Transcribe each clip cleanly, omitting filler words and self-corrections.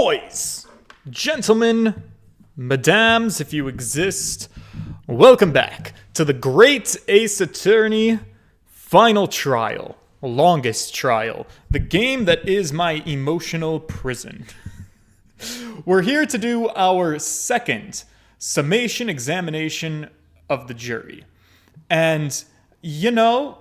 Boys, gentlemen, madams, if you exist, welcome back to the Great Ace Attorney Final Trial, longest trial, the game that is my emotional prison. We're here to do our second summation examination of the jury. And, you know,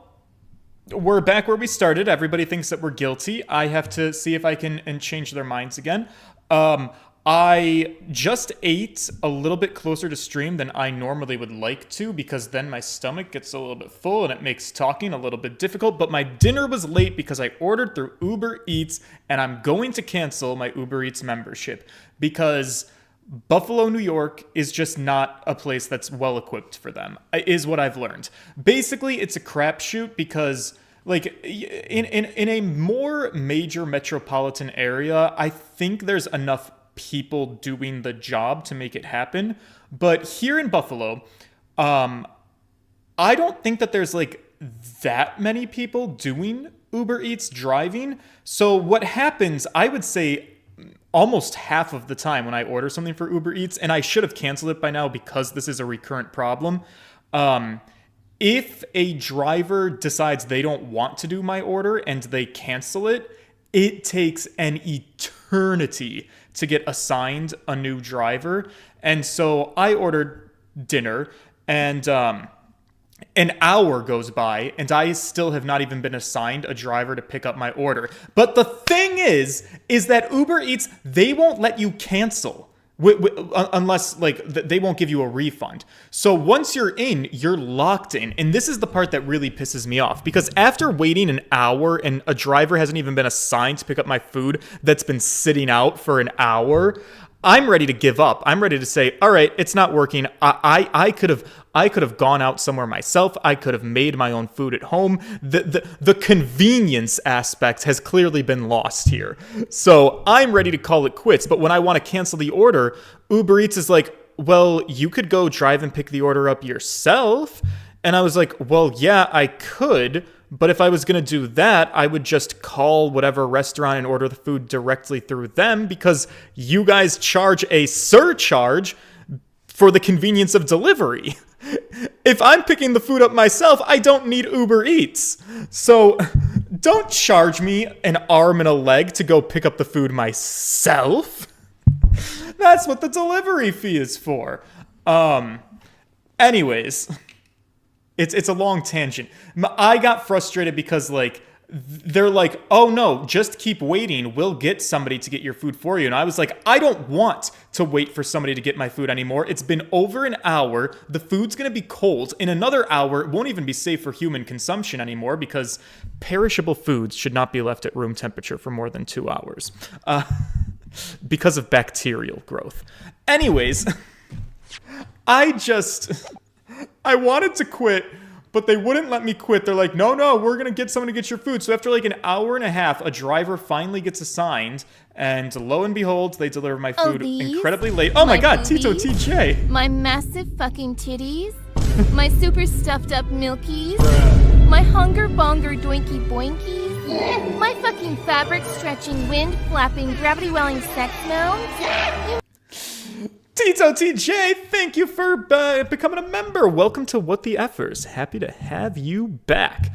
we're back where we started. Everybody thinks that we're guilty. I have to see if I can change their minds again. I just ate a little bit closer to stream than I normally would like to, because then my stomach gets a little bit full and it makes talking a little bit difficult. But my dinner was late because I ordered through Uber Eats, and I'm going to cancel my Uber Eats membership because Buffalo, New York is just not a place that's well equipped for them, is what I've learned. Basically, it's a crapshoot because, like, in a more major metropolitan area, I think there's enough people doing the job to make it happen. But here in Buffalo, I don't think that there's, like, that many people doing Uber Eats driving. So what happens, I would say, almost half of the time when I order something for Uber Eats, and I should have canceled it by now because this is a recurrent problem, if a driver decides they don't want to do my order and they cancel it, it takes an eternity to get assigned a new driver. And so I ordered dinner, and an hour goes by, and I still have not even been assigned a driver to pick up my order. But the thing is that Uber Eats, they won't let you cancel unless, like, they won't give you a refund. So once you're in, you're locked in. And this is the part that really pisses me off, because after waiting an hour and a driver hasn't even been assigned to pick up my food that's been sitting out for an hour, I'm ready to give up. I'm ready to say, all right, it's not working. I could have gone out somewhere myself. I could have made my own food at home. The convenience aspect has clearly been lost here. So I'm ready to call it quits. But when I want to cancel the order, Uber Eats is like, well, you could go drive and pick the order up yourself. And I was like, well, yeah, I could. But if I was going to do that, I would just call whatever restaurant and order the food directly through them, because you guys charge a surcharge for the convenience of delivery. If I'm picking the food up myself, I don't need Uber Eats. So don't charge me an arm and a leg to go pick up the food myself. That's what the delivery fee is for. Anyways, it's a long tangent. I got frustrated because, like, they're like, oh no, just keep waiting. We'll get somebody to get your food for you. And I was like, I don't want to wait for somebody to get my food anymore. It's been over an hour. The food's going to be cold. In another hour, it won't even be safe for human consumption anymore, because perishable foods should not be left at room temperature for more than 2 hours because of bacterial growth. Anyways, I wanted to quit, but they wouldn't let me quit. They're like, no, we're going to get someone to get your food. So after like an hour and a half, a driver finally gets assigned, and lo and behold, they deliver my food incredibly late. Oh my god, boobies, Tito TJ. My massive fucking titties. My super stuffed up milkies. My hunger bonger doinky boinkies. My fucking fabric stretching, wind flapping, gravity welling sex moans. Tito TJ, thank you for becoming a member. Welcome to What the Effers. Happy to have you back.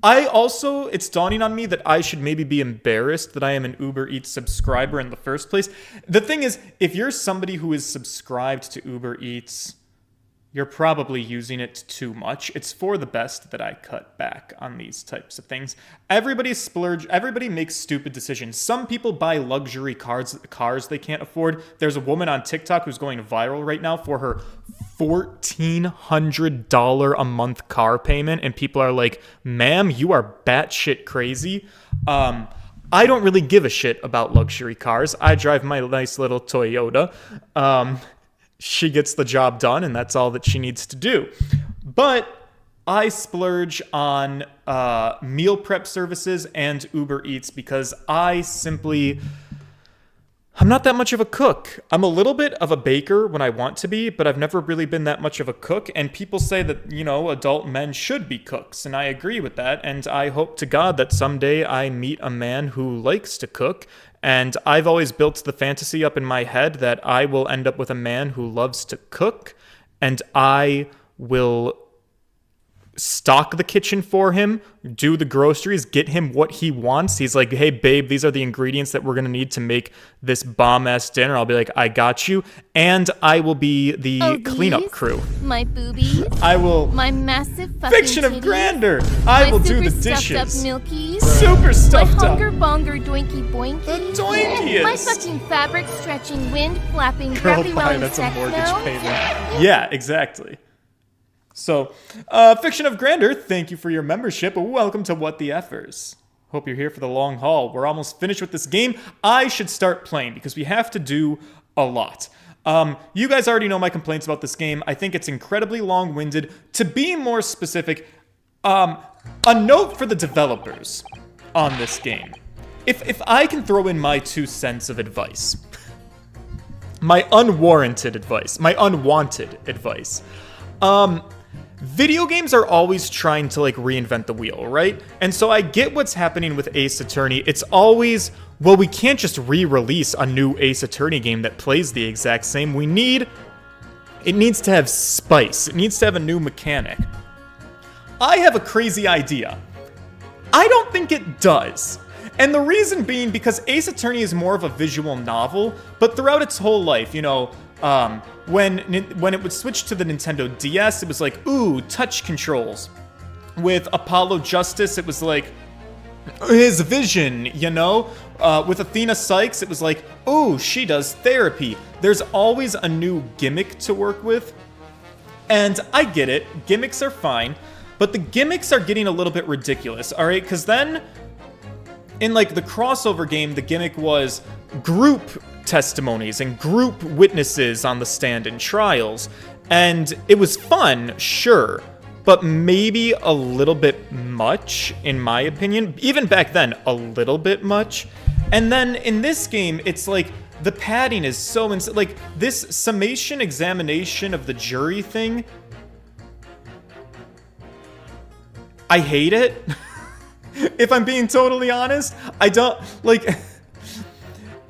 It's dawning on me that I should maybe be embarrassed that I am an Uber Eats subscriber in the first place. The thing is, if you're somebody who is subscribed to Uber Eats, you're probably using it too much. It's for the best that I cut back on these types of things. Everybody makes stupid decisions. Some people buy luxury cars they can't afford. There's a woman on TikTok who's going viral right now for her $1,400 a month car payment, and people are like, ma'am, you are batshit crazy. I don't really give a shit about luxury cars. I drive my nice little Toyota. She gets the job done, and that's all that she needs to do. But I splurge on meal prep services and Uber Eats because I'm not that much of a cook. I'm a little bit of a baker when I want to be, but I've never really been that much of a cook. And people say that, you know, adult men should be cooks. And I agree with that. And I hope to God that someday I meet a man who likes to cook And I've always built the fantasy up in my head that I will end up with a man who loves to cook, and I will stock the kitchen for him, do the groceries, get him what he wants. He's like, hey, babe, these are the ingredients that we're going to need to make this bomb-ass dinner. I'll be like, I got you. And I will be the cleanup crew. My boobies. I will... My massive fucking Fiction of titties, grandeur. I will do the super dishes. stuffed up milkies. Super stuffed my up. hunger bonger doinky boinky. The doinkiest. My fucking fabric stretching wind flapping Girl gravity pie, welling that's a sex mortgage no. payment. Yeah, exactly. So, Fiction of Grandeur, thank you for your membership. Welcome to What the Effers. Hope you're here for the long haul. We're almost finished with this game. I should start playing because we have to do a lot. You guys already know my complaints about this game. I think it's incredibly long-winded. To be more specific, a note for the developers on this game. If I can throw in my 2 cents of advice, my unwarranted advice, my unwanted advice, video games are always trying to, like, reinvent the wheel, right? And so I get what's happening with Ace Attorney. It's always, well, we can't just re-release a new Ace Attorney game that plays the exact same. It needs to have spice. It needs to have a new mechanic. I have a crazy idea. I don't think it does. And the reason being because Ace Attorney is more of a visual novel, but throughout its whole life, you know, when it would switch to the Nintendo DS, it was like, ooh, touch controls. With Apollo Justice, it was like, his vision, you know? With Athena Sykes, it was like, ooh, she does therapy. There's always a new gimmick to work with. And I get it, gimmicks are fine, but the gimmicks are getting a little bit ridiculous, alright? Because then, in like the crossover game, the gimmick was group testimonies and group witnesses on the stand in trials. And it was fun, sure, but maybe a little bit much, in my opinion. Even back then, a little bit much. And then in this game, it's like, the padding is so like, this summation examination of the jury thing, I hate it. If I'm being totally honest, I don't, like,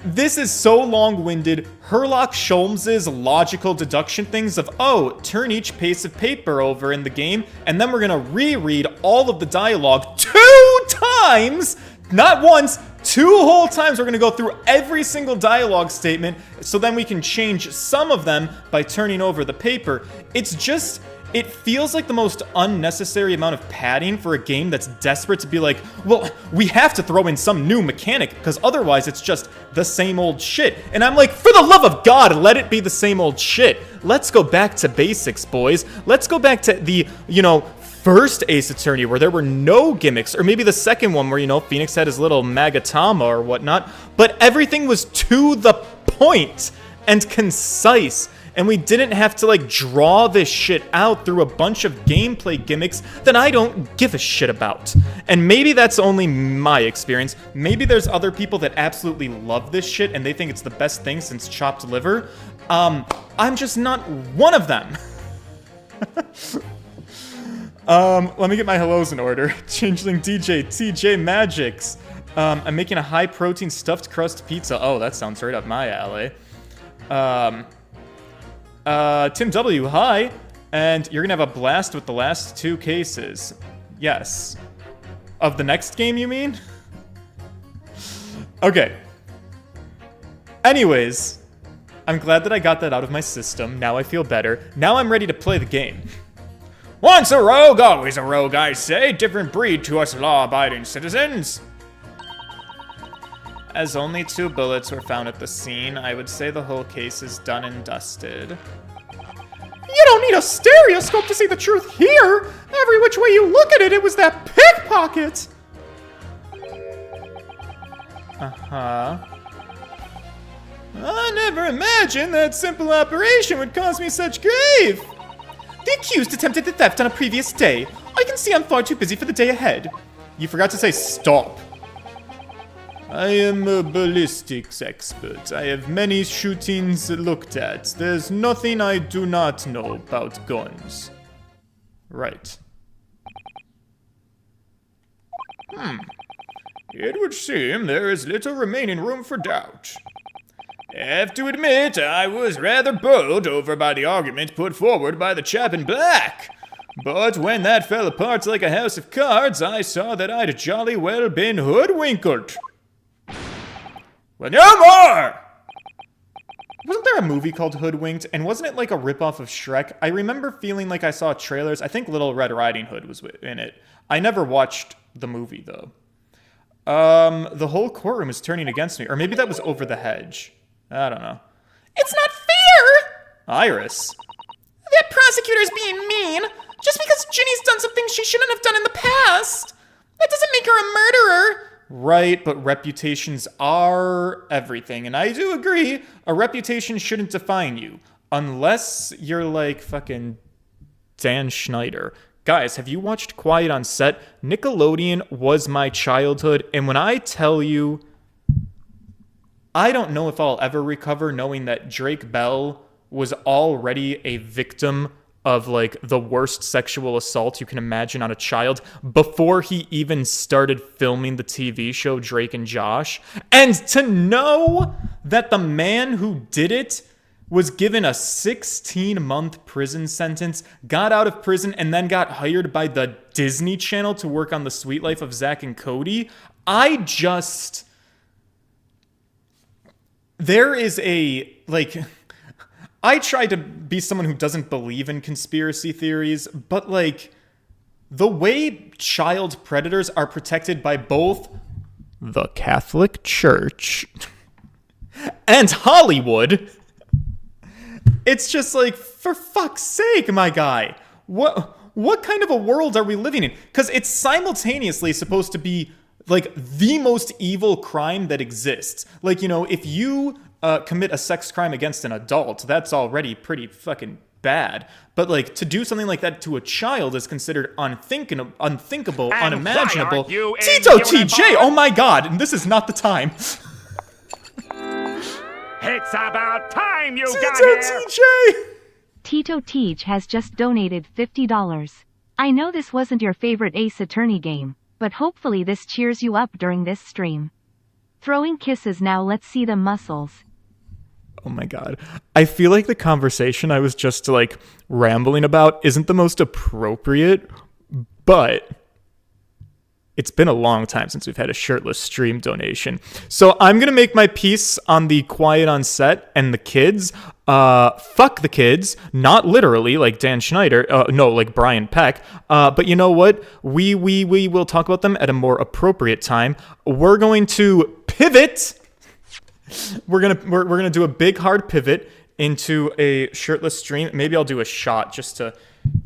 this is so long-winded. Herlock Sholmes's logical deduction things of, oh, turn each piece of paper over in the game, and then we're gonna reread all of the dialogue 2 times, not once, 2 whole times. We're gonna go through every single dialogue statement, so then we can change some of them by turning over the paper. It's just, it feels like the most unnecessary amount of padding for a game that's desperate to be like, well, we have to throw in some new mechanic, because otherwise it's just the same old shit. And I'm like, for the love of God, let it be the same old shit. Let's go back to basics, boys. Let's go back to the, you know, first Ace Attorney where there were no gimmicks, or maybe the second one where, you know, Phoenix had his little Magatama or whatnot, but everything was to the point and concise. And we didn't have to, like, draw this shit out through a bunch of gameplay gimmicks that I don't give a shit about. And maybe that's only my experience. Maybe there's other people that absolutely love this shit and they think it's the best thing since chopped liver. I'm just not one of them. Let me get my hellos in order. Changeling DJ, TJ Magics. I'm making a high-protein stuffed crust pizza. Oh, that sounds right up my alley. Tim W, hi. And you're gonna have a blast with the last 2 cases. Yes. Of the next game, you mean? Okay. Anyways, I'm glad that I got that out of my system. Now I feel better. Now I'm ready to play the game. Once a rogue, always a rogue, I say. Different breed to us law-abiding citizens. As only 2 bullets were found at the scene, I would say the whole case is done and dusted. You don't need a stereoscope to see the truth here! Every which way you look at it, it was that pickpocket! Uh-huh. I never imagined that simple operation would cause me such grief! The accused attempted the theft on a previous day. I can see I'm far too busy for the day ahead. You forgot to say stop. I am a ballistics expert. I have many shootings looked at. There's nothing I do not know about guns. Right. It would seem there is little remaining room for doubt. Have to admit, I was rather bowled over by the argument put forward by the chap in black. But when that fell apart like a house of cards, I saw that I'd jolly well been hoodwinked. Well, no more! Wasn't there a movie called Hoodwinked, and wasn't it like a ripoff of Shrek? I remember feeling like I saw trailers. I think Little Red Riding Hood was in it. I never watched the movie, though. The whole courtroom is turning against me. Or maybe that was Over the Hedge. I don't know. It's not fair! Iris. That prosecutor's being mean. Just because Ginny's done something she shouldn't have done in the past. That doesn't make her a murderer. Right, but reputations are everything. And I do agree, a reputation shouldn't define you. Unless you're like fucking Dan Schneider. Guys, have you watched Quiet on Set? Nickelodeon was my childhood. And when I tell you, I don't know if I'll ever recover knowing that Drake Bell was already a victim of like the worst sexual assault you can imagine on a child before he even started filming the TV show Drake and Josh. And to know that the man who did it was given a 16-month prison sentence, got out of prison, and then got hired by the Disney Channel to work on The Sweet Life of Zack and Cody. There is a, like... I try to be someone who doesn't believe in conspiracy theories, but like the way child predators are protected by both the Catholic Church and Hollywood, it's just like, for fuck's sake, my guy, what kind of a world are we living in? Because it's simultaneously supposed to be like the most evil crime that exists. Like, you know, if you commit a sex crime against an adult, that's already pretty fucking bad. But like to do something like that to a child is considered unthinkable, unimaginable. Tito TJ, oh my god, and this is not the time. It's about time you Tito got here! TJ! Tito Teach has just donated $50. I know this wasn't your favorite Ace Attorney game, but hopefully this cheers you up during this stream. Throwing kisses now, let's see the muscles. Oh my god. I feel like the conversation I was just like rambling about isn't the most appropriate, but it's been a long time since we've had a shirtless stream donation. So I'm going to make my piece on the Quiet on Set and the kids. Fuck the kids. Not literally like Dan Schneider. No, like Brian Peck. But you know what? We will talk about them at a more appropriate time. We're going to pivot. We're gonna do a big hard pivot into a shirtless stream. Maybe I'll do a shot just to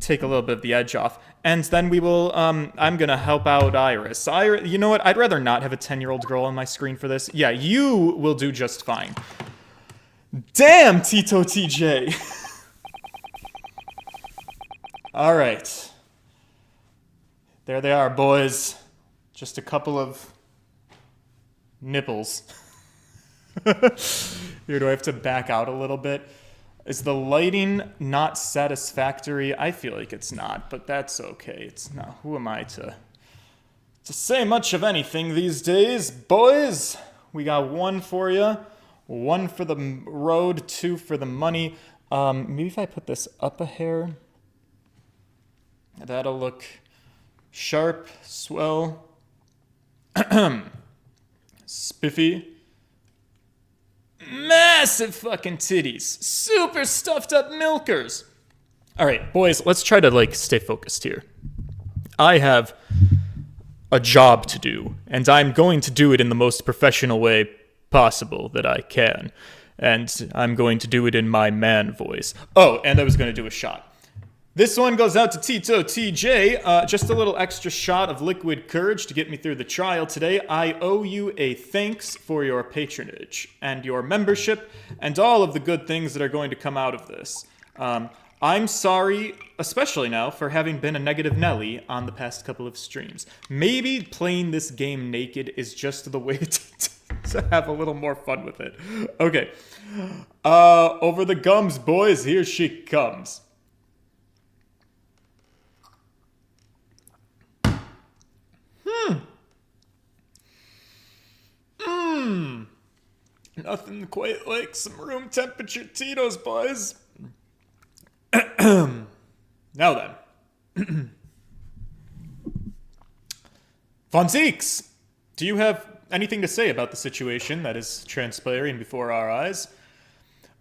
take a little bit of the edge off. And then we will, I'm going to help out Iris. You know what? I'd rather not have a 10-year-old girl on my screen for this. Yeah, you will do just fine. Damn, Tito TJ. All right. There they are, boys. Just a couple of nipples. Here, do I have to back out a little bit? Is the lighting not satisfactory? I feel like it's not, but that's okay. It's not. Who am I to say much of anything these days? Boys, we got one for you. One for the road, two for the money. Maybe if I put this up a hair, that'll look sharp, swell, spiffy. Massive fucking titties. Super stuffed up milkers. All right, boys, let's try to like stay focused here. I have a job to do, and I'm going to do it in the most professional way possible that I can. And I'm going to do it in my man voice. Oh, and I was going to do a shot. This one goes out to Tito TJ. Just a little extra shot of liquid courage to get me through the trial today. I owe you a thanks for your patronage and your membership and all of the good things that are going to come out of this. I'm sorry, especially now, for having been a negative Nelly on the past couple of streams. Maybe playing this game naked is just the way to have a little more fun with it. Okay. Over the gums, boys. Here she comes. nothing quite like some room temperature Tito's, boys. Now then. Fonziques, do you have anything to say about the situation that is transpiring before our eyes?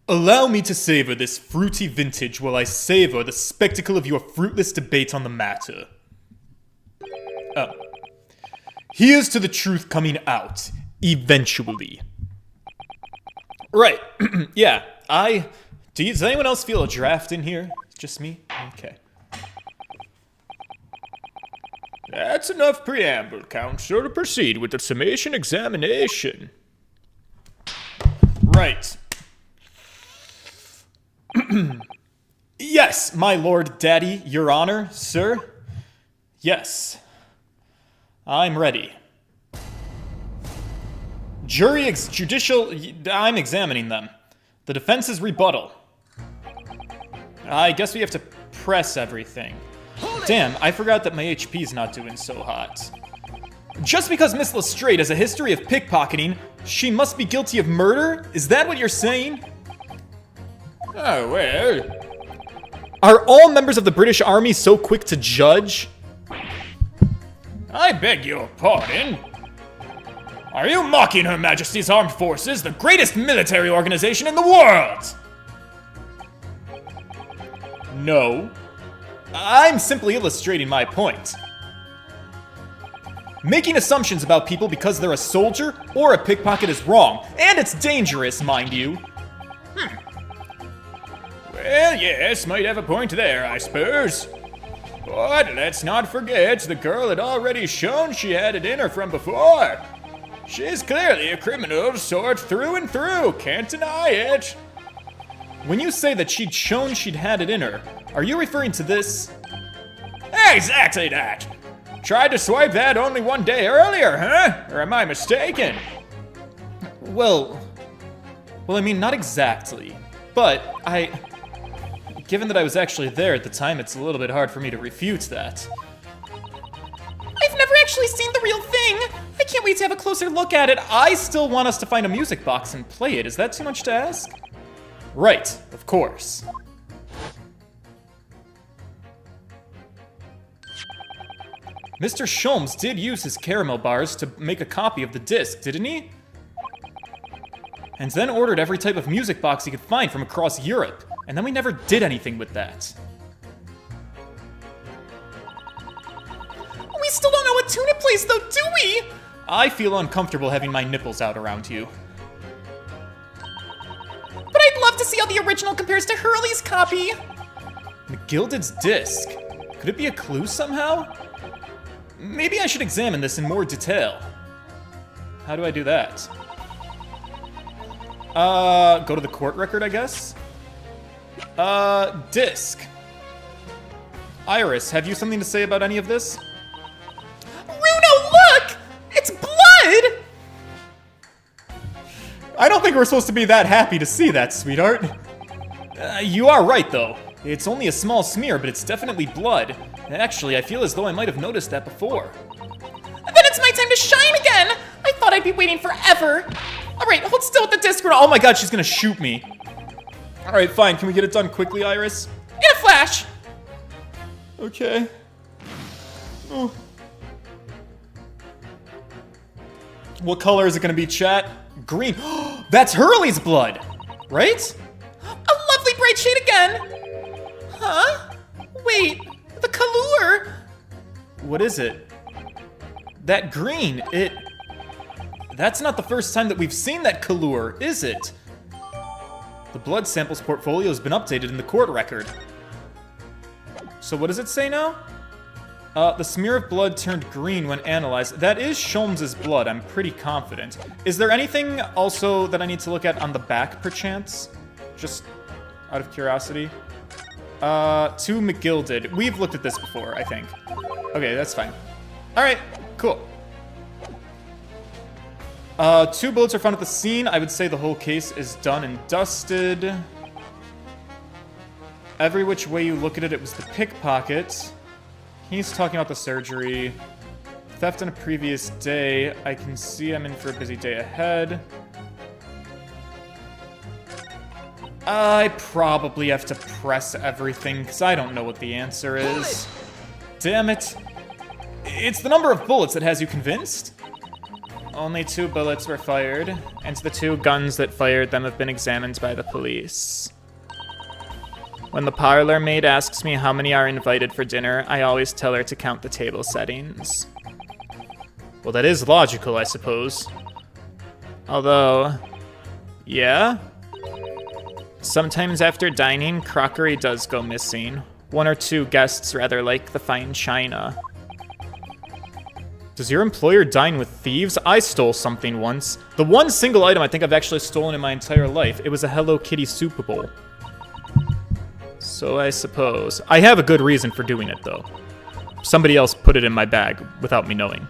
Allow me to savor this fruity vintage while I savor the spectacle of your fruitless debate on the matter. Here's to the truth coming out, eventually. Right, yeah, does anyone else feel a draft in here? Just me? Okay. That's enough preamble, Counselor, to proceed with the summation examination. Right. Yes, my Lord Daddy, Your Honor, sir. Yes. I'm ready. I'm examining them. The defense's rebuttal. I guess we have to press everything. Damn, I forgot that my HP's not doing so hot. Just because Miss Lestrade has a history of pickpocketing, she must be guilty of murder? Is that what you're saying? Oh, well. Are all members of the British Army so quick to judge? I beg your pardon? Are you mocking Her Majesty's Armed Forces, the greatest military organization in the world? No. I'm simply illustrating my point. Making assumptions about people because they're a soldier or a pickpocket is wrong, and it's dangerous, mind you. Well, yes, might have a point there, I suppose. But let's not forget, the girl had already shown she had it in her from before. She's clearly a criminal of sort through and through, can't deny it. When you say that she'd shown she'd had it in her, are you referring to this? Exactly that. Tried to swipe that only one day earlier, huh? Or am I mistaken? Well, I mean, not exactly. But given that I was actually there at the time, it's a little bit hard for me to refute that. I've never actually seen the real thing. I can't wait to have a closer look at it. I still want us to find a music box and play it. Is that too much to ask? Right, of course. Mr. Sholmes did use his caramel bars to make a copy of the disc, didn't he? And then ordered every type of music box he could find from across Europe. And then we never did anything with that. We still don't know what tune it plays though, do we? I feel uncomfortable having my nipples out around you. But I'd love to see how the original compares to Hurley's copy. McGilded's disc. Could it be a clue somehow? Maybe I should examine this in more detail. How do I do that? Go to the court record, I guess? Disc. Iris, have you something to say about any of this? Runo, look! It's blood! I don't think we're supposed to be that happy to see that, sweetheart. You are right, though. It's only a small smear, but it's definitely blood. Actually, I feel as though I might have noticed that before. Then it's my time to shine again! I thought I'd be waiting forever. Alright, hold still with the disc. Oh my god, she's gonna shoot me. Alright, fine. Can we get it done quickly, Iris? In a flash! Okay. Oh. What color is it gonna be, chat? Green. That's Hurley's blood! Right? A lovely bright shade again! Huh? Wait, the color! What is it? That green, That's not the first time that we've seen that color, is it? The blood samples portfolio has been updated in the court record. So what does it say now? The smear of blood turned green when analyzed. That is Sholmes' blood, I'm pretty confident. Is there anything also that I need to look at on the back, perchance? Just out of curiosity. To McGilded. We've looked at this before, I think. Okay, that's fine. Alright, cool. 2 bullets are found at the scene. I would say the whole case is done and dusted. Every which way you look at it, it was the pickpocket. He's talking about the surgery. Theft on a previous day. I can see I'm in for a busy day ahead. I probably have to press everything, because I don't know what the answer is. Damn it. It's the number of bullets that has you convinced? Only 2 bullets were fired, and the 2 guns that fired them have been examined by the police. When the parlor maid asks me how many are invited for dinner, I always tell her to count the table settings. Well, that is logical, I suppose. Although, yeah? Sometimes after dining, crockery does go missing. 1 or 2 guests rather like the fine china. Does your employer dine with thieves? I stole something once. The one single item I think I've actually stolen in my entire life. It was a Hello Kitty Super Bowl. So I suppose. I have a good reason for doing it, though. Somebody else put it in my bag without me knowing.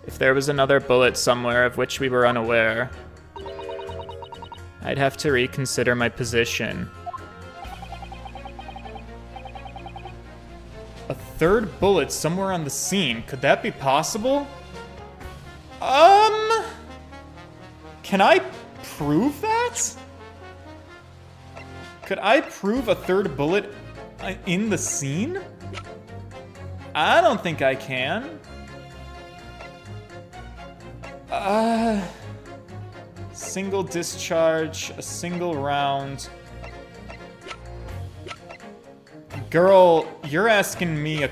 If there was another bullet somewhere of which we were unaware, I'd have to reconsider my position. A 3rd bullet somewhere on the scene. Could that be possible? Can I prove that? Could I prove a 3rd bullet in the scene? I don't think I can. Single discharge, a single round. Girl, you're asking me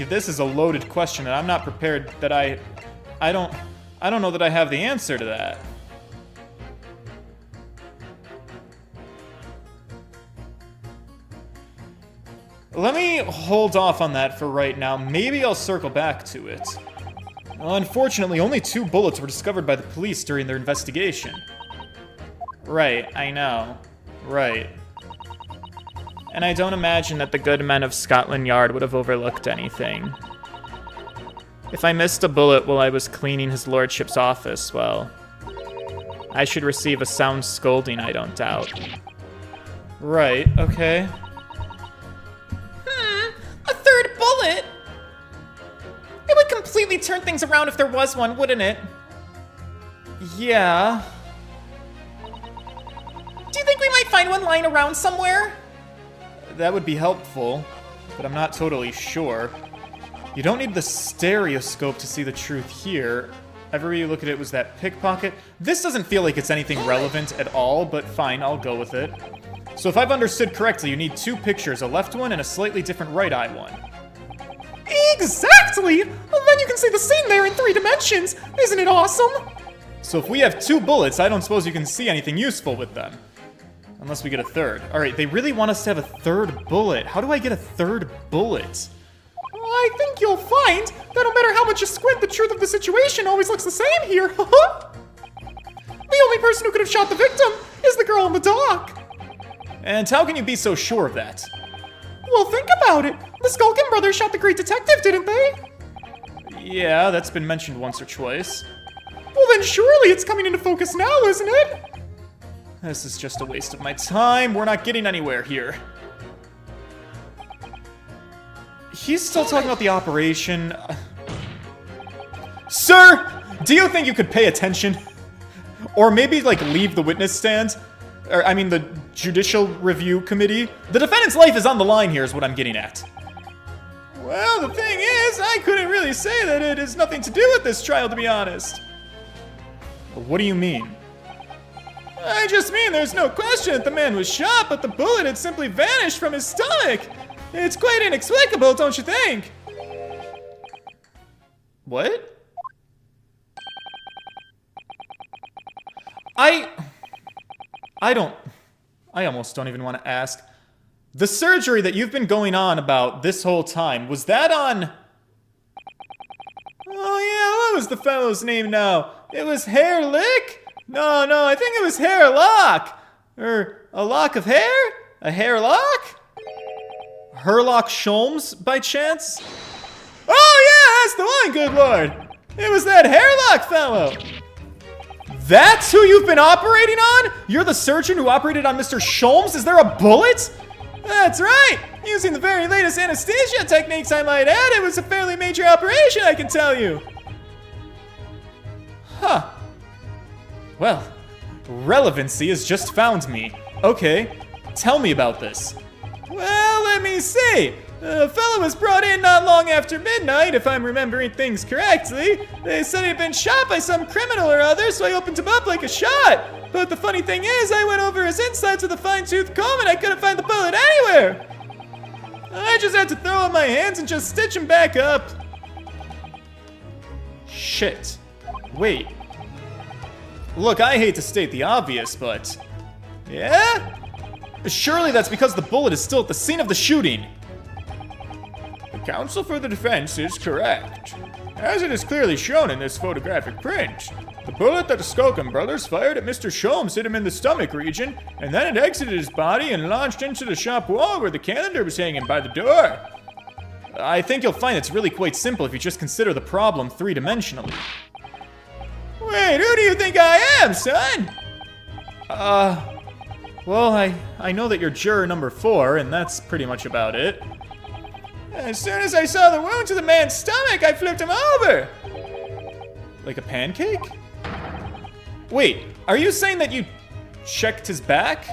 this is a loaded question, and I'm not prepared that I don't know that I have the answer to that. Let me hold off on that for right now. Maybe I'll circle back to it. Well, unfortunately, only 2 bullets were discovered by the police during their investigation. Right, I know. Right. And I don't imagine that the good men of Scotland Yard would have overlooked anything. If I missed a bullet while I was cleaning his lordship's office, well, I should receive a sound scolding, I don't doubt. Right, okay. A 3rd bullet? It would completely turn things around if there was one, wouldn't it? Yeah. Do you think we might find one lying around somewhere? That would be helpful, but I'm not totally sure. You don't need the stereoscope to see the truth here. Everywhere you look at it was that pickpocket. This doesn't feel like it's anything relevant at all, but fine, I'll go with it. So if I've understood correctly, you need 2 pictures, a left one and a slightly different right eye one. Exactly! Well, then you can see the scene there in 3 dimensions. Isn't it awesome? So if we have 2 bullets, I don't suppose you can see anything useful with them. Unless we get a 3rd. Alright, they really want us to have a 3rd bullet. How do I get a 3rd bullet? I think you'll find that no matter how much you squint, the truth of the situation always looks the same here. The only person who could have shot the victim is the girl in the dock. And how can you be so sure of that? Well, think about it. The Skulkin brothers shot the great detective, didn't they? Yeah, that's been mentioned once or twice. Well, then surely it's coming into focus now, isn't it? This is just a waste of my time. We're not getting anywhere here. He's still talking about the operation. Sir, do you think you could pay attention? Or maybe, like, leave the witness stand? Or, I mean, the Judicial Review Committee? The defendant's life is on the line here is what I'm getting at. Well, the thing is, I couldn't really say that it has nothing to do with this trial, to be honest. What do you mean? I just mean there's no question that the man was shot, but the bullet had simply vanished from his stomach. It's quite inexplicable, don't you think? What? I almost don't even want to ask. The surgery that you've been going on about this whole time, was that on... Oh yeah, what was the fellow's name now? It was Hair Lick? No, I think it was Hair Lock. Or a lock of hair? A hair lock? Herlock Sholmes, by chance? Oh yeah, that's the one, good lord. It was that Hairlock fellow. That's who you've been operating on? You're the surgeon who operated on Mr. Sholmes? Is there a bullet? That's right! Using the very latest anesthesia techniques, I might add. It was a fairly major operation, I can tell you. Huh. Well, relevancy has just found me. Okay, tell me about this. Well, let me see. A fellow was brought in not long after midnight, if I'm remembering things correctly. They said he'd been shot by some criminal or other, so I opened him up like a shot. But the funny thing is, I went over his insides with a fine-tooth comb and I couldn't find the bullet anywhere. I just had to throw up my hands and just stitch him back up. Shit. Wait. Look, I hate to state the obvious, but... Yeah? Surely that's because the bullet is still at the scene of the shooting. The counsel for the defense is correct. As it is clearly shown in this photographic print, the bullet that the Skulkin brothers fired at Mr. Sholmes hit him in the stomach region, and then it exited his body and launched into the shop wall where the calendar was hanging by the door. I think you'll find it's really quite simple if you just consider the problem three-dimensionally. Wait, who do you think I am, son? Well, I know that you're juror number 4, and that's pretty much about it. As soon as I saw the wound to the man's stomach, I flipped him over. Like a pancake? Wait, are you saying that you checked his back?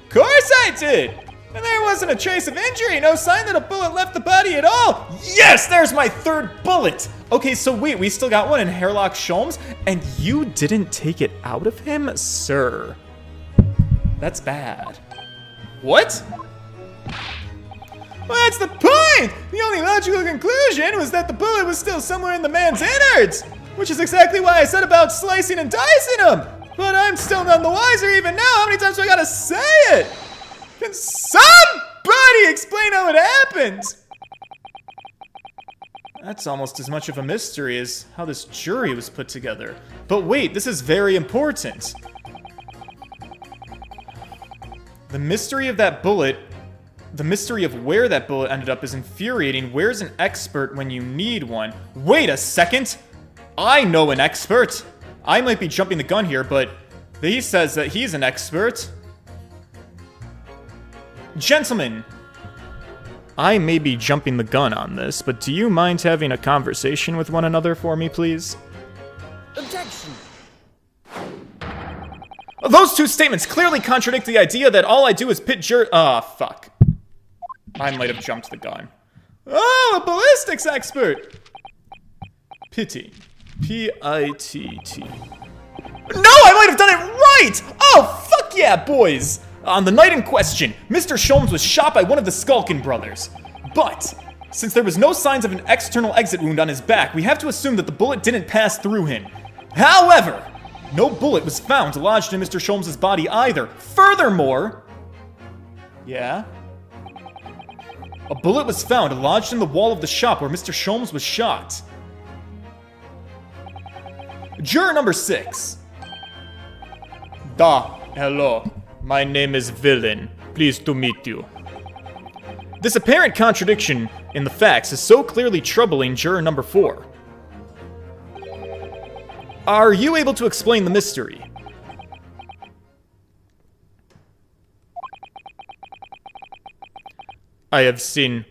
Course I did! And there wasn't a trace of injury, no sign that a bullet left the body at all. Yes, there's my 3rd bullet. Okay, so wait, we still got one in Hairlock Sholmes, and you didn't take it out of him, sir. That's bad. What? Well, that's the point! The only logical conclusion was that the bullet was still somewhere in the man's innards, which is exactly why I said about slicing and dicing him. But I'm still none the wiser even now. How many times do I gotta say it? Can somebody explain how it happened? That's almost as much of a mystery as how this jury was put together. But wait, this is very important. The mystery of that bullet, the mystery of where that bullet ended up is infuriating. Where's an expert when you need one? Wait a second! I know an expert! I might be jumping the gun here, but he says that he's an expert. Gentlemen, I may be jumping the gun on this, but do you mind having a conversation with one another for me, please? Objection! Those two statements clearly contradict the idea that all I do is pit fuck. I might have jumped the gun. Oh, a ballistics expert! Pity. P-I-T-T. No, I might have done it right! Oh, fuck yeah, boys! On the night in question, Mr. Sholmes was shot by one of the Skulkin brothers. But, since there was no signs of an external exit wound on his back, we have to assume that the bullet didn't pass through him. However, no bullet was found lodged in Mr. Sholmes' body either. Furthermore... Yeah? A bullet was found lodged in the wall of the shop where Mr. Sholmes was shot. Juror number 6. Hello. My name is Villain. Pleased to meet you. This apparent contradiction in the facts is so clearly troubling juror number 4. Are you able to explain the mystery? I have seen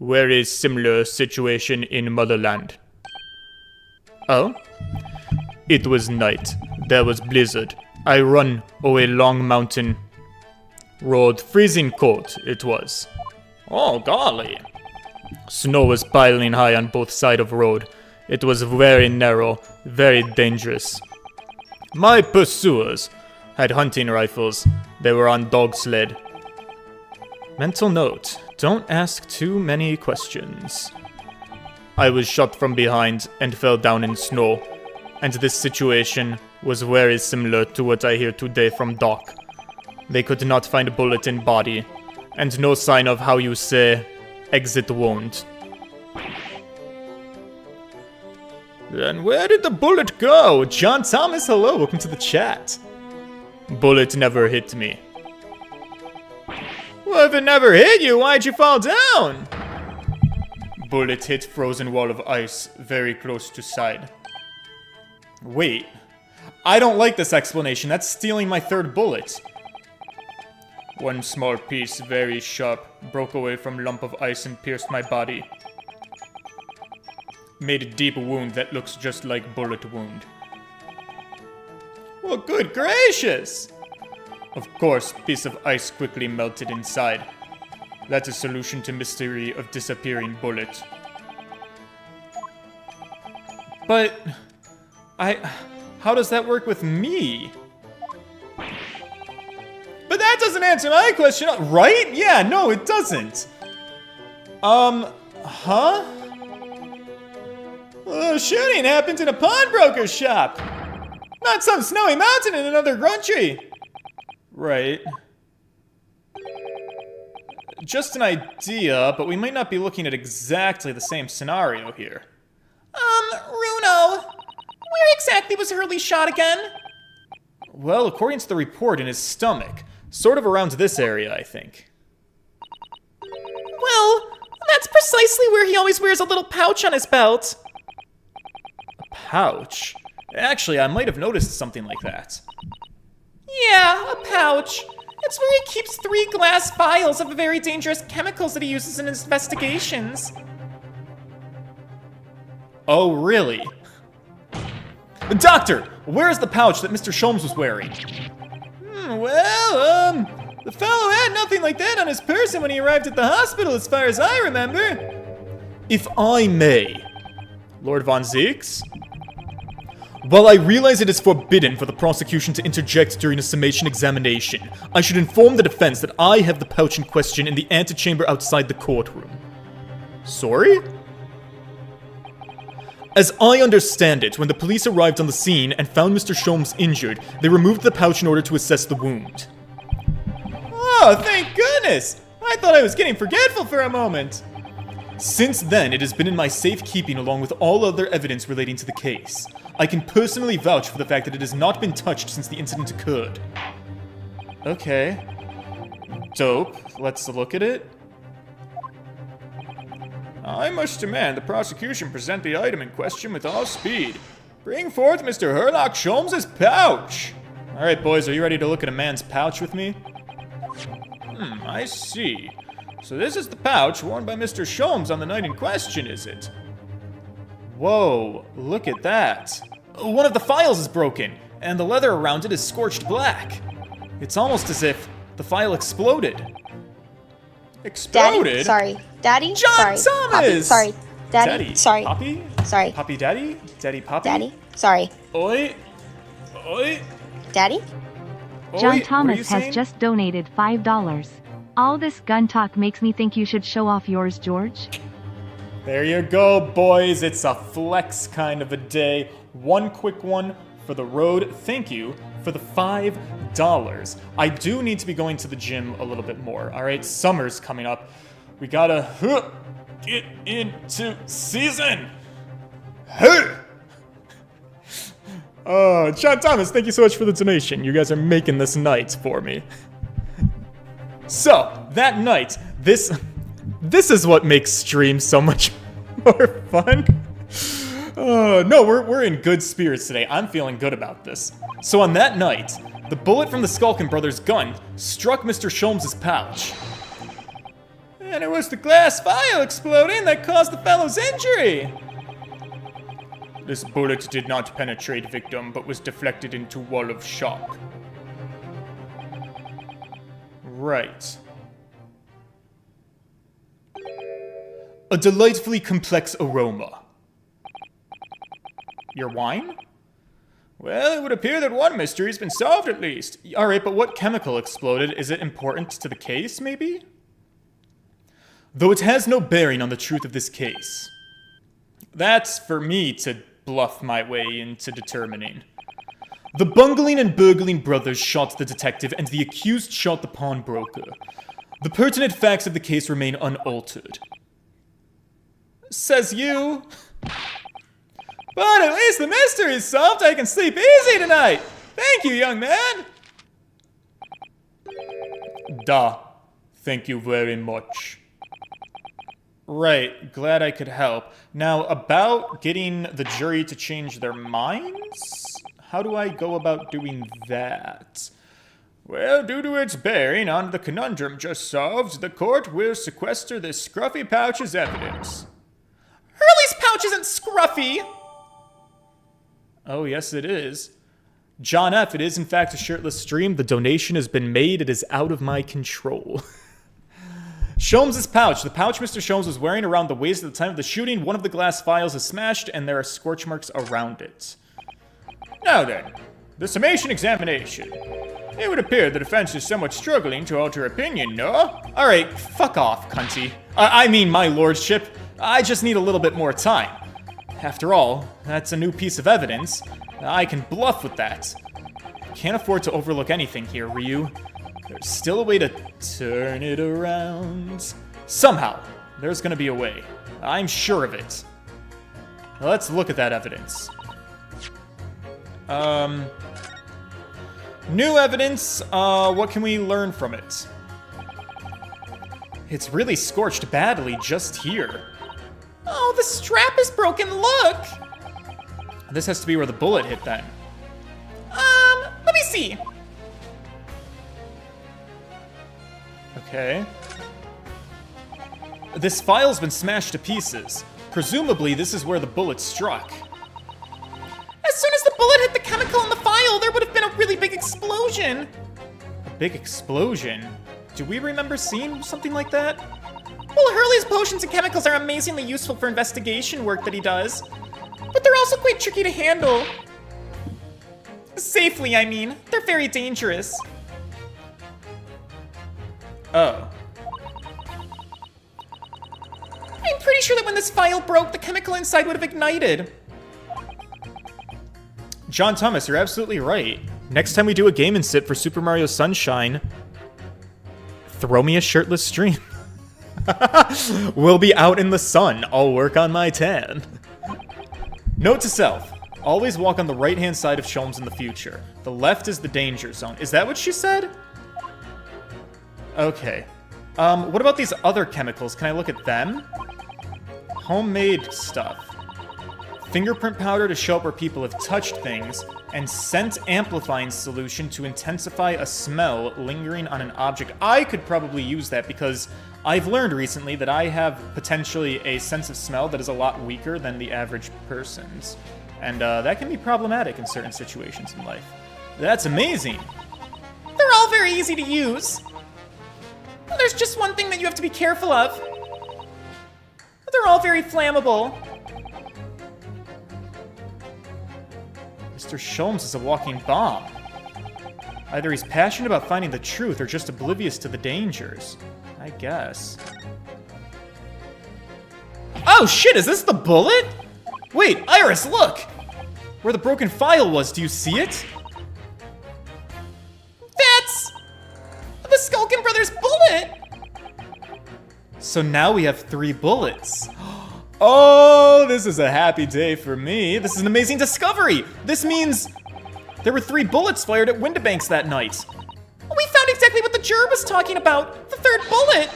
very similar situation in Motherland. Oh? It was night. There was blizzard. I run a long mountain road. Freezing cold it was. Oh, golly. Snow was piling high on both sides of road. It was very narrow, very dangerous. My pursuers had hunting rifles. They were on dog sled. Mental note, don't ask too many questions. I was shot from behind and fell down in snow. And this situation was very similar to what I hear today from Doc. They could not find a bullet in body, and no sign of how you say, exit wound. Then where did the bullet go? John Thomas, hello, welcome to the chat. Bullet never hit me. Well, if it never hit you, why'd you fall down? Bullet hit frozen wall of ice, very close to side. Wait, I don't like this explanation. That's stealing my 3rd bullet. One small piece, very sharp, broke away from lump of ice and pierced my body. Made a deep wound that looks just like bullet wound. Well, good gracious! Of course, piece of ice quickly melted inside. That is solution to mystery of disappearing bullet. But... how does that work with me? But that doesn't answer my question, right? Yeah, no, it doesn't. Huh? Oh, shooting happened in a pawnbroker's shop. Not some snowy mountain in another country. Right. Just an idea, but we might not be looking at exactly the same scenario here. Runo, where exactly was Hurley shot again? Well, according to the report, in his stomach. Sort of around this area, I think. Well, that's precisely where he always wears a little pouch on his belt. A pouch? Actually, I might have noticed something like that. Yeah, a pouch. It's where he keeps 3 glass vials of very dangerous chemicals that he uses in his investigations. Oh, really? Doctor, where is the pouch that Mr. Sholmes was wearing? The fellow had nothing like that on his person when he arrived at the hospital, as far as I remember. If I may, Lord Von Zieks? While I realize it is forbidden for the prosecution to interject during a summation examination, I should inform the defense that I have the pouch in question in the antechamber outside the courtroom. Sorry? As I understand it, when the police arrived on the scene and found Mr. Sholmes injured, they removed the pouch in order to assess the wound. Oh, thank goodness! I thought I was getting forgetful for a moment. Since then, it has been in my safekeeping along with all other evidence relating to the case. I can personally vouch for the fact that it has not been touched since the incident occurred. Okay. Dope. Let's look at it. I must demand the prosecution present the item in question with all speed. Bring forth Mr. Herlock Sholmes' pouch! Alright, boys, are you ready to look at a man's pouch with me? I see. So this is the pouch worn by Mr. Sholmes on the night in question, is it? Whoa, look at that. One of the files is broken, and the leather around it is scorched black. It's almost as if the file exploded. Exploded? Daddy, sorry. Daddy, John sorry. Thomas! Poppy, sorry. Daddy, sorry. Poppy? Sorry. Poppy Daddy? Daddy Poppy? Daddy, sorry. Oi. Oi. Daddy? Oi. John What are you Thomas has saying? just donated $5. All this gun talk makes me think you should show off yours, George. There you go, boys. It's a flex kind of a day. One quick one for the road. Thank you for the $5. I do need to be going to the gym a little bit more. All right, summer's coming up. We gotta get into season. John Thomas, thank you so much for the donation. You guys are making this night for me. So, that night, this is what makes streams so much more fun. No, we're in good spirits today. I'm feeling good about this. So on that night, the bullet from the Skulkin brothers' gun struck Mr. Sholmes' pouch. And it was the glass vial exploding that caused the fellow's injury. This bullet did not penetrate victim, but was deflected into wall of shock. Right. A delightfully complex aroma. Your wine? Well, it would appear that one mystery's been solved at least. Alright, but what chemical exploded? Is it important to the case, maybe? Though it has no bearing on the truth of this case. That's for me to bluff my way into determining. The bungling and burgling brothers shot the detective, and the accused shot the pawnbroker. The pertinent facts of the case remain unaltered. Says you. But at least the mystery's solved. I can sleep easy tonight. Thank you, young man. Thank you very much. Right, glad I could help. Now, about getting the jury to change their minds? How do I go about doing that? Well, due to its bearing on the conundrum just solved, the court will sequester this scruffy pouch as evidence. Hurley's pouch isn't scruffy! Oh, yes it is. John F., it is in fact a shirtless stream. The donation has been made. It is out of my control. Sholmes' pouch. The pouch Mr. Sholmes was wearing around the waist at the time of the shooting. One of the glass vials is smashed, and there are scorch marks around it. Now then, the summation examination. It would appear the defense is somewhat struggling to alter opinion, no? Alright, fuck off, cunty. I mean, my lordship. I just need a little bit more time. After all, that's a new piece of evidence. I can bluff with that. Can't afford to overlook anything here, Ryu. There's still a way to turn it around. Somehow, there's gonna be a way. I'm sure of it. Let's look at that evidence. New evidence, what can we learn from it? It's really scorched badly just here. Oh, the strap is broken, look! This has to be where the bullet hit then. Let me see. Okay. This file's been smashed to pieces. Presumably, this is where the bullet struck. As soon as the bullet hit the chemical in the file, there would have been a really big explosion. A big explosion? Do we remember seeing something like that? Well, Hurley's potions and chemicals are amazingly useful for investigation work that he does. But they're also quite tricky to handle. Safely, I mean. They're very dangerous. Oh. I'm pretty sure that when this file broke, the chemical inside would have ignited. John Thomas, you're absolutely right. Next time we do a game and sit for Super Mario Sunshine, throw me a shirtless stream. We'll be out in the sun. I'll work on my tan. Note to self. Always walk on the right-hand side of Sholmes in the future. The left is the danger zone. Is that what she said? Okay. What about these other chemicals? Can I look at them? Homemade stuff. Fingerprint powder to show up where people have touched things, and scent amplifying solution to intensify a smell lingering on an object. I could probably use that because I've learned recently that I have potentially a sense of smell that is a lot weaker than the average person's. And that can be problematic in certain situations in life. That's amazing! They're all very easy to use. There's just one thing that you have to be careful of. They're all very flammable. Mr. Sholmes is a walking bomb. Either he's passionate about finding the truth or just oblivious to the dangers. I guess. Oh shit, is this the bullet? Wait, Iris, look! Where the broken file was, do you see it? That's the Skulkin Brothers bullet! So now we have 3 bullets. Oh, this is a happy day for me. This is an amazing discovery. This means there were 3 bullets fired at Windibanks that night. We found exactly what the juror was talking about. The 3rd bullet.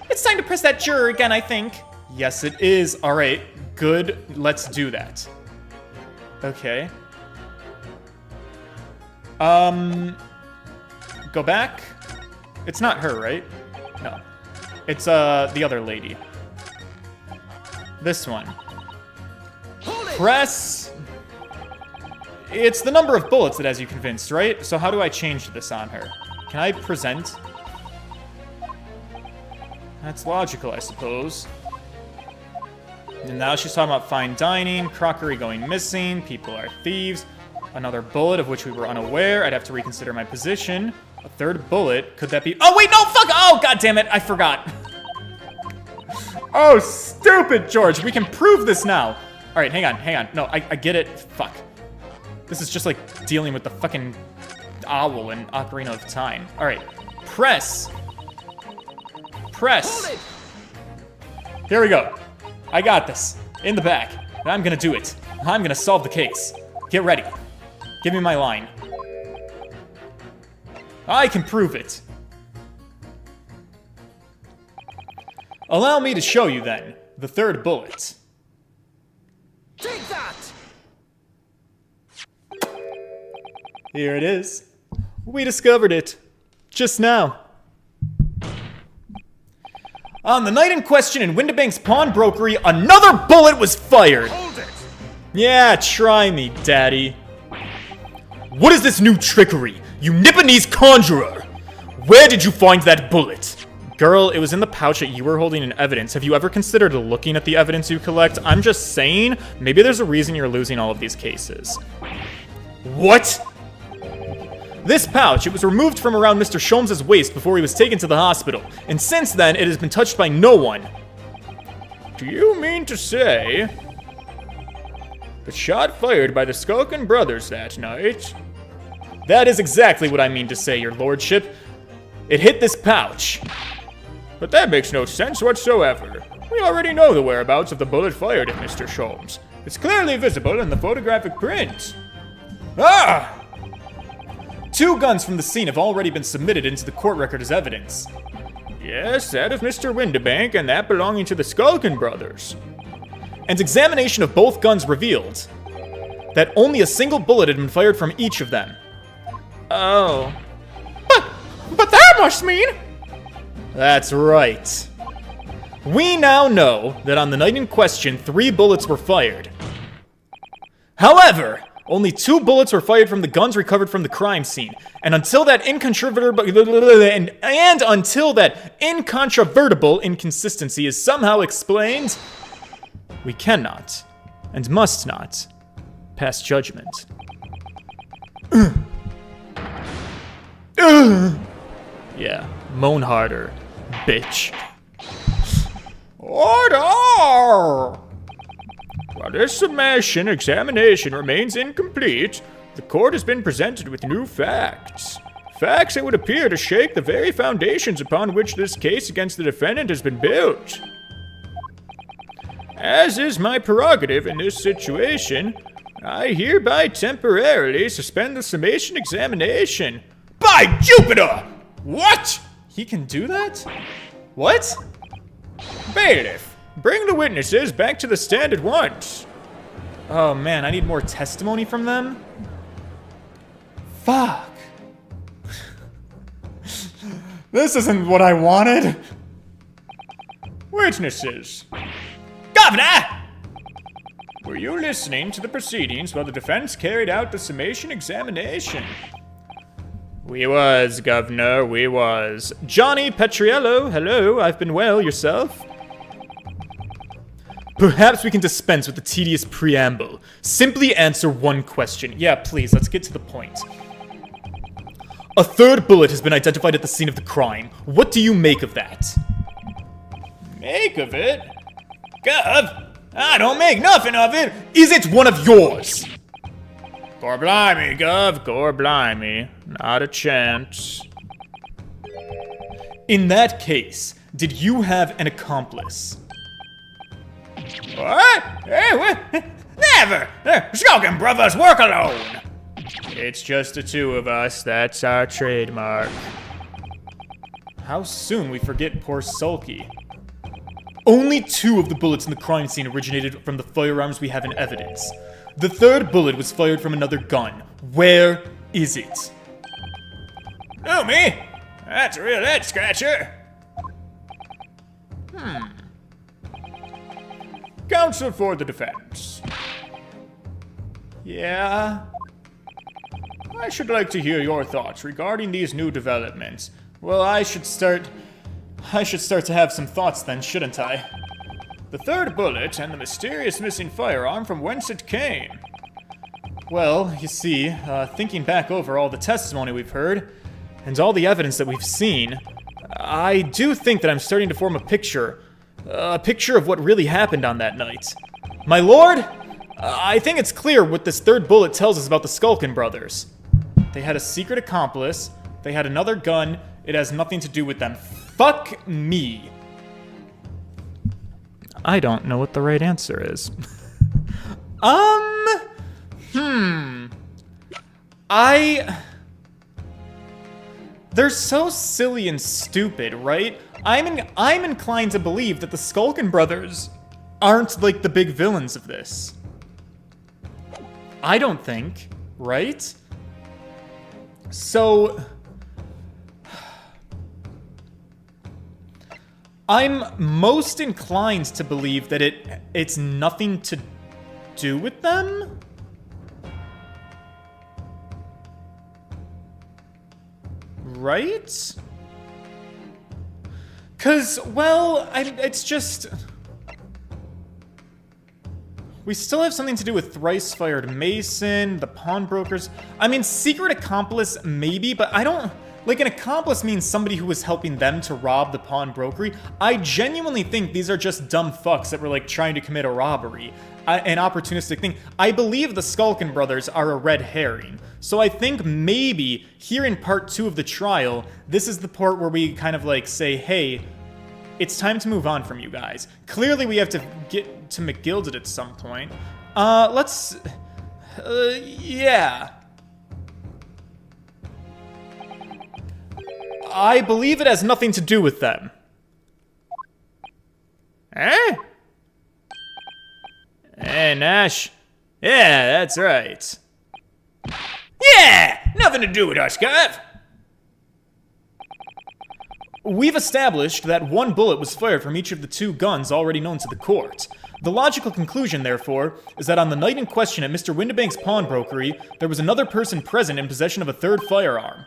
It's time to press that juror again, I think. Yes, it is. All right, good. Let's do that. Okay. Go back. It's not her, right? No. It's, the other lady. This one. Press. It's the number of bullets that has you convinced, right? So how do I change this on her? Can I present? That's logical, I suppose. And now she's talking about fine dining, crockery going missing, people are thieves, another bullet of which we were unaware. I'd have to reconsider my position. A 3rd bullet. Could that be? Oh, wait, no, fuck! Oh, god damn it, I forgot. Oh, stupid George. We can prove this now. All right, hang on. No, I get it. Fuck. This is just like dealing with the fucking owl in Ocarina of Time. All right, press. Press. Here we go. I got this. In the back. I'm gonna do it. I'm gonna solve the case. Get ready. Give me my line. I can prove it. Allow me to show you, then, the 3rd bullet. Take that! Here it is. We discovered it. Just now. On the night in question in Windibank's pawnbrokery, another bullet was fired. Hold it! Yeah, try me, Daddy. What is this new trickery? You Nipponese conjurer! Where did you find that bullet? Girl, it was in the pouch that you were holding in evidence. Have you ever considered looking at the evidence you collect? I'm just saying, maybe there's a reason you're losing all of these cases. What? This pouch, it was removed from around Mr. Sholmes' waist before he was taken to the hospital, and since then, it has been touched by no one. Do you mean to say the shot fired by the Skulkin brothers that night? That is exactly what I mean to say, your lordship. It hit this pouch. But that makes no sense whatsoever. We already know the whereabouts of the bullet fired at Mr. Sholmes. It's clearly visible in the photographic print. Ah! 2 guns from the scene have already been submitted into the court record as evidence. Yes, that of Mr. Windibank and that belonging to the Skulkin brothers. And examination of both guns revealed that only a single bullet had been fired from each of them. Oh. But that must mean... That's right. We now know that on the night in question, 3 bullets were fired. However, only 2 bullets were fired from the guns recovered from the crime scene, and until that incontrovertible inconsistency is somehow explained, we cannot and must not pass judgment. Yeah, moan harder, bitch. Order! While this submission examination remains incomplete, the court has been presented with new facts. Facts that would appear to shake the very foundations upon which this case against the defendant has been built. As is my prerogative in this situation, I hereby temporarily suspend the summation examination. By Jupiter! What? He can do that? What? Bailiff, bring the witnesses back to the stand at once. Oh man, I need more testimony from them? Fuck. This isn't what I wanted. Witnesses. Governor! Were you listening to the proceedings while the defense carried out the summation examination? We was, Governor, we was. Johnny Petriello, hello, I've been well, yourself? Perhaps we can dispense with the tedious preamble. Simply answer one question. Yeah, please, let's get to the point. A 3rd bullet has been identified at the scene of the crime. What do you make of that? Make of it? Gov, I don't make nothing of it. Is it one of yours? Gor blimey, Gov, gor blimey. Not a chance. In that case, did you have an accomplice? What? Hey, what? Never! Skulkin brothers work alone! It's just the 2 of us, that's our trademark. How soon we forget poor Sulky. Only 2 of the bullets in the crime scene originated from the firearms we have in evidence. The 3rd bullet was fired from another gun. Where is it? Oh, me? That's a real head scratcher. Counsel for the defense. Yeah? I should like to hear your thoughts regarding these new developments. Well, I should start to have some thoughts then, shouldn't I? The 3rd bullet and the mysterious missing firearm from whence it came. Well, you see, thinking back over all the testimony we've heard, and all the evidence that we've seen, I do think that I'm starting to form a picture of what really happened on that night. My lord, I think it's clear what this 3rd bullet tells us about the Skulkin brothers. They had a secret accomplice, they had another gun, it has nothing to do with them. Fuck me. I don't know what the right answer is. They're so silly and stupid, right? I'm inclined to believe that the Skulkin brothers aren't like the big villains of this. I don't think, right? So I'm most inclined to believe that it's nothing to do with them. right? Because, well, it's just... We still have something to do with thrice-fired Mason, the pawnbrokers. I mean, secret accomplice, maybe, but I don't... Like, an accomplice means somebody who was helping them to rob the pawnbrokery. I genuinely think these are just dumb fucks that were, like, trying to commit a robbery. An opportunistic thing. I believe the Skulkin brothers are a red herring. So I think maybe, here in part 2 of the trial, this is the part where we kind of, like, say, hey, it's time to move on from you guys. Clearly we have to get to McGilded at some point. Yeah. I believe it has nothing to do with them. Eh? Hey, Nash. Yeah, that's right. Yeah! Nothing to do with us, Gav. We've established that one bullet was fired from each of the 2 guns already known to the court. The logical conclusion, therefore, is that on the night in question at Mr. Windibank's pawnbrokery, there was another person present in possession of a 3rd firearm.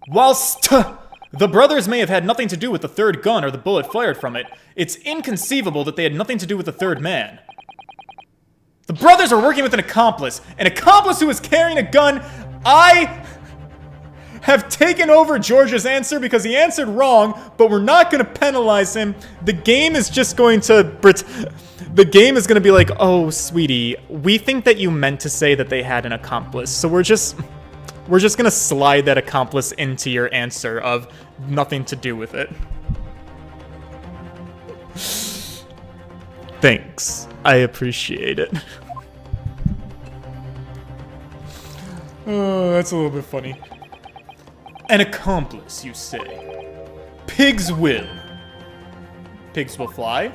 Whilst the brothers may have had nothing to do with the 3rd gun or the bullet fired from it, it's inconceivable that they had nothing to do with the 3rd man. The brothers are working with an accomplice who is carrying a gun. I have taken over George's answer because he answered wrong, but we're not going to penalize him. The game is just going to... The game is going to be like, oh, sweetie, we think that you meant to say that they had an accomplice, so we're just going to slide that accomplice into your answer of nothing to do with it. Thanks. I appreciate it. Oh, that's a little bit funny. An accomplice, you say? Pigs will. Pigs will fly?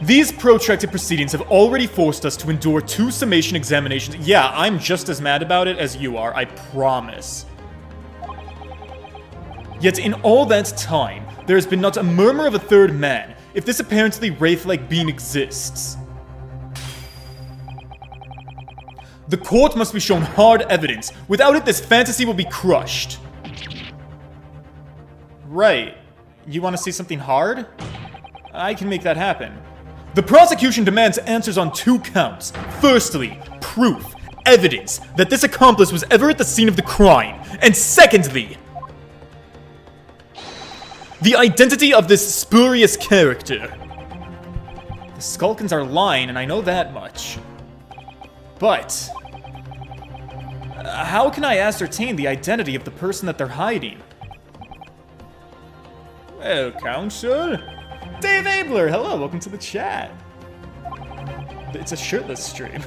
These protracted proceedings have already forced us to endure 2 summation examinations. Yeah, I'm just as mad about it as you are, I promise. Yet in all that time, there has been not a murmur of a 3rd man, if this apparently wraith-like being exists. The court must be shown hard evidence. Without it, this fantasy will be crushed. Right. You want to see something hard? I can make that happen. The prosecution demands answers on 2 counts. Firstly, proof, evidence, that this accomplice was ever at the scene of the crime. And secondly, the identity of this spurious character. The Skulkins are lying, and I know that much. But how can I ascertain the identity of the person that they're hiding? Well, counsel. Dave Abler, hello, welcome to the chat. It's a shirtless stream.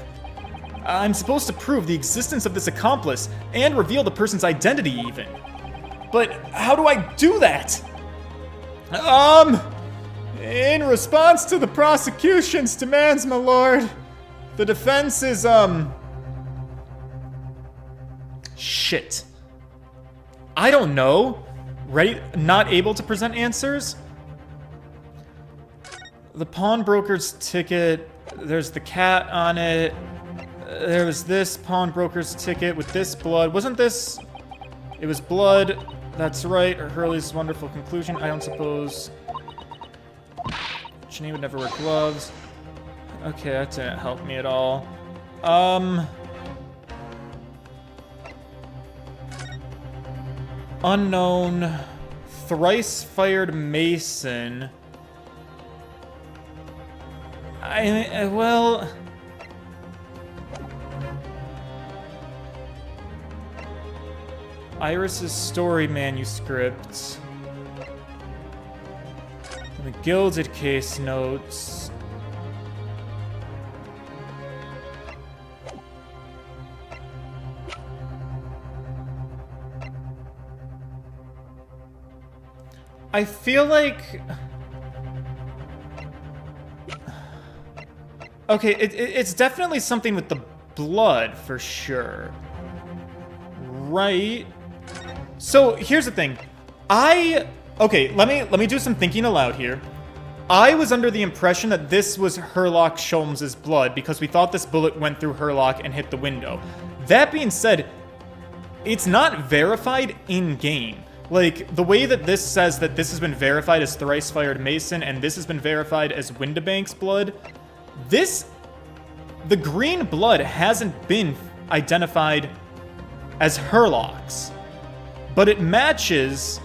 I'm supposed to prove the existence of this accomplice and reveal the person's identity even. But how do I do that? In response to the prosecution's demands, my lord, the defense is, shit. I don't know. Right? Not able to present answers? The pawnbroker's ticket, there's the cat on it. There was this pawnbroker's ticket with this blood. Wasn't this... It was blood. That's right. Hurley's wonderful conclusion. I don't suppose... Janine would never wear gloves. Okay, that didn't help me at all. Unknown. Thrice-fired Mason. Well... Iris's story manuscript. The Gilded case notes. I feel like... Okay, it's definitely something with the blood, for sure. Right? So, here's the thing. Okay, let me do some thinking aloud here. I was under the impression that this was Herlock Sholmes's blood because we thought this bullet went through Herlock and hit the window. That being said, it's not verified in-game. Like, the way that this says that this has been verified as Thrice-Fired Mason and this has been verified as Windibank's blood, the green blood hasn't been identified as Herlock's, but it matches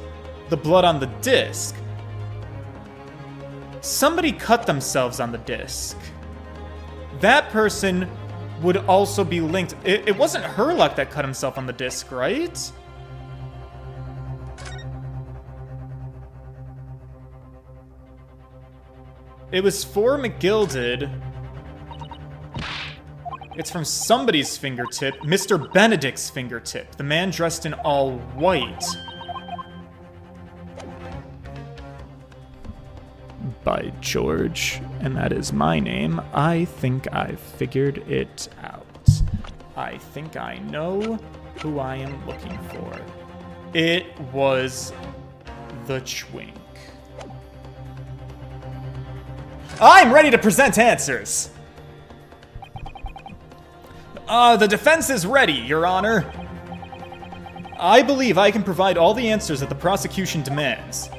the blood on the disc. Somebody cut themselves on the disc. That person would also be linked. It wasn't Herlock that cut himself on the disc, right? It was for McGilded. It's from somebody's fingertip. Mr. Benedict's fingertip. The man dressed in all white. By George, and that is my name, I think I've figured it out. I think I know who I am looking for. It was the Chwink. I'm ready to present answers! The defense is ready, Your Honor. I believe I can provide all the answers that the prosecution demands.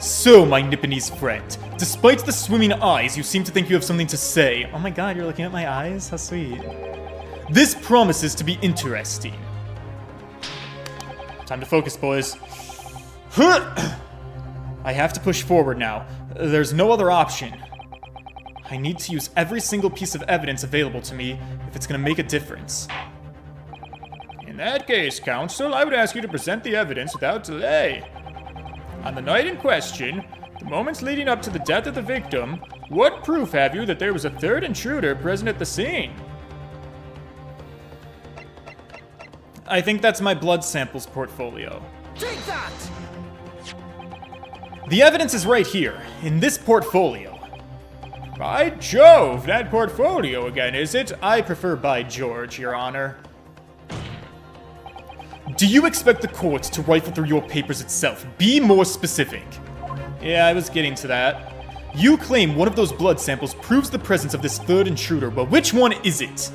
So, my Nipponese friend, despite the swimming eyes, you seem to think you have something to say. Oh my god, you're looking at my eyes? How sweet. This promises to be interesting. Time to focus, boys. I have to push forward now. There's no other option. I need to use every single piece of evidence available to me if it's going to make a difference. In that case, counsel, I would ask you to present the evidence without delay. On the night in question, the moments leading up to the death of the victim, what proof have you that there was a third intruder present at the scene? I think that's my blood samples portfolio. Take that! The evidence is right here, in this portfolio. By Jove, that portfolio again, is it? I prefer by George, Your Honor. Do you expect the court to rifle through your papers itself? Be more specific. Yeah, I was getting to that. You claim one of those blood samples proves the presence of this third intruder, but which one is it?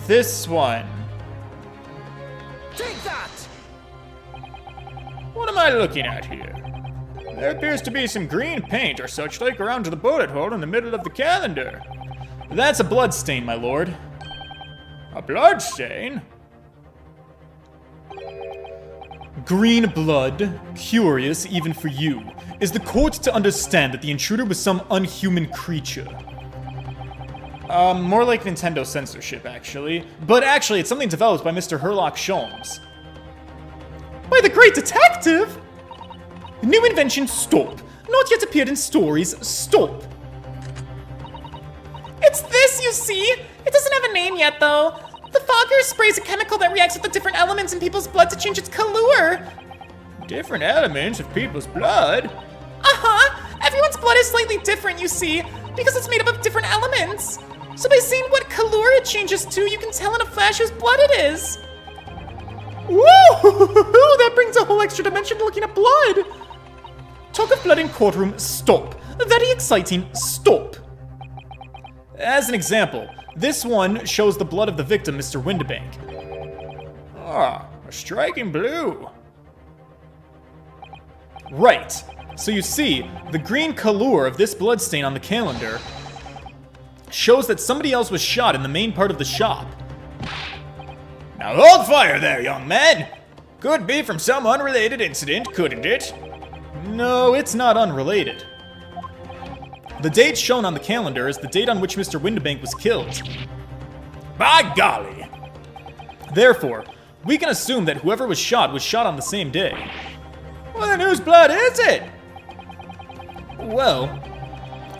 This one. Take that! What am I looking at here? There appears to be some green paint or such like around the bullet hole in the middle of the calendar. That's a blood stain, my lord. A blood stain? Green blood, curious even for you. Is the court to understand that the intruder was some unhuman creature? More like Nintendo censorship, actually. But actually, it's something developed by Mr. Herlock Sholmes. By the great detective? New invention, stop. Not yet appeared in stories, stop. It's this, you see? It doesn't have a name yet, though. The fogger sprays a chemical that reacts with the different elements in people's blood to change its color. Different elements of people's blood? Uh-huh. Everyone's blood is slightly different, you see, because it's made up of different elements. So by seeing what color it changes to, you can tell in a flash whose blood it is. Woo! That brings a whole extra dimension to looking at blood. Talk of blood in courtroom, stop. Very exciting, stop. As an example, this one shows the blood of the victim, Mr. Windibank. Ah, a striking blue. Right. So you see, the green color of this bloodstain on the calendar shows that somebody else was shot in the main part of the shop. Now hold fire there, young man! Could be from some unrelated incident, couldn't it? No, it's not unrelated. The date shown on the calendar is the date on which Mr. Windibank was killed. By golly! Therefore, we can assume that whoever was shot on the same day. Well, then whose blood is it? Well,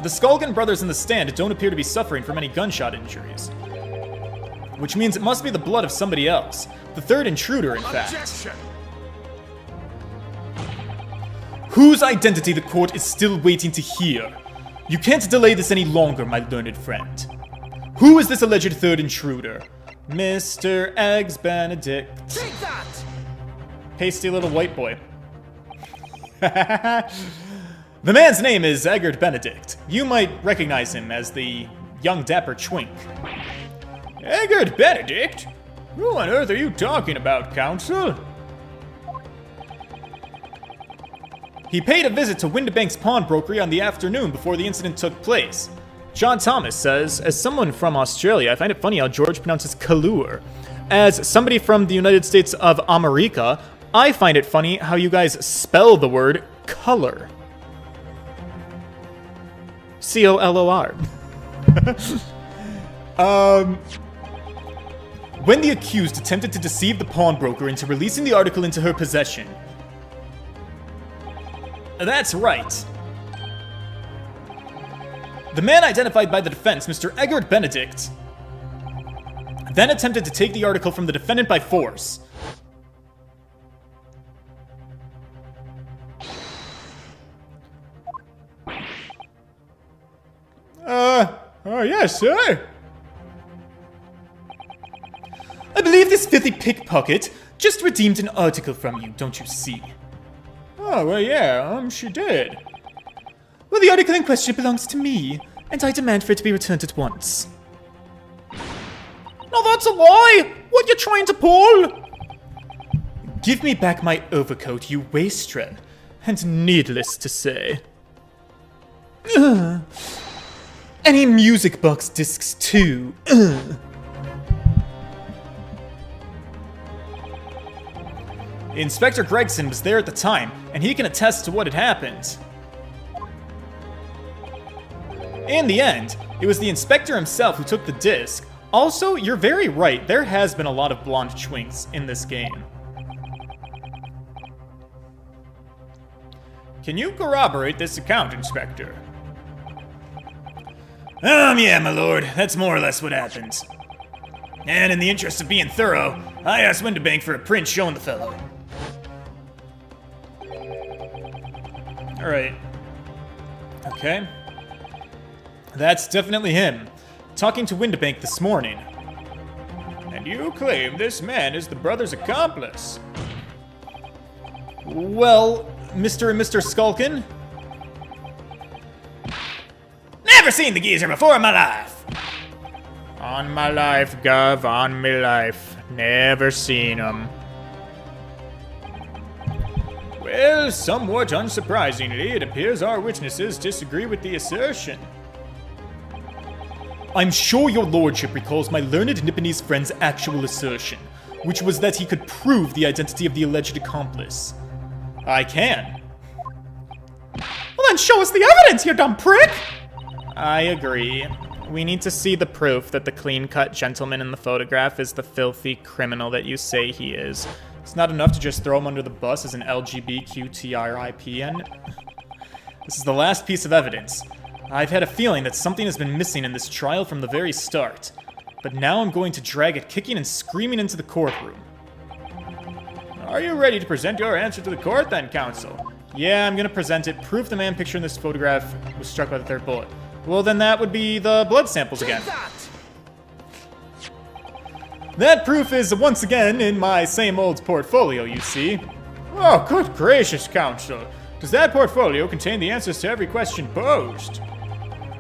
the Skulgan brothers in the stand don't appear to be suffering from any gunshot injuries. Which means it must be the blood of somebody else. The third intruder, in fact. Objection! Whose identity the court is still waiting to hear. You can't delay this any longer, my learned friend. Who is this alleged third intruder? Mr. Eggs Benedict. Take that! Pasty little white boy. The man's name is Eggert Benedict. You might recognize him as the young dapper twink. Eggert Benedict? Who on earth are you talking about, Counsel? He paid a visit to Windibank's pawnbrokery on the afternoon before the incident took place. John Thomas says, as someone from Australia, I find it funny how George pronounces Kalur. As somebody from the United States of America, I find it funny how you guys spell the word color. C-O-L-O-R. When the accused attempted to deceive the pawnbroker into releasing the article into her possession. That's right. The man identified by the defense, Mr. Eggert Benedict, then attempted to take the article from the defendant by force. Yes, sir. I believe this filthy pickpocket just redeemed an article from you, don't you see? Oh, well, yeah, she did. Well, the article in question belongs to me, and I demand for it to be returned at once. No, that's a lie! What you trying to pull? Give me back my overcoat, you wastrel, and needless to say. Any music box discs, too. Inspector Gregson was there at the time, and he can attest to what had happened. In the end, it was the inspector himself who took the disc. Also, you're very right, there has been a lot of blonde twinks in this game. Can you corroborate this account, Inspector? Yeah, my lord, that's more or less what happened. And in the interest of being thorough, I asked Windibank for a print showing the fellow. Alright. Okay. That's definitely him. Talking to Windibank this morning. And you claim this man is the brother's accomplice? Well, Mr. and Mr. Skulkin? Never seen the geezer before in my life! On my life, Gov, on me life. Never seen him. Well, somewhat unsurprisingly, it appears our witnesses disagree with the assertion. I'm sure your lordship recalls my learned Nipponese friend's actual assertion, which was that he could prove the identity of the alleged accomplice. I can. Well then show us the evidence, you dumb prick! I agree. We need to see the proof that the clean-cut gentleman in the photograph is the filthy criminal that you say he is. It's not enough to just throw him under the bus as an LGBTQTRIPN. This is the last piece of evidence. I've had a feeling that something has been missing in this trial from the very start. But now I'm going to drag it kicking and screaming into the courtroom. Are you ready to present your answer to the court then, counsel? Yeah, I'm gonna present it. Proof the man pictured in this photograph was struck by the third bullet. Well, then that would be the blood samples again. That proof is once again in my same old portfolio, you see. Oh, good gracious, counsel. Does that portfolio contain the answers to every question posed?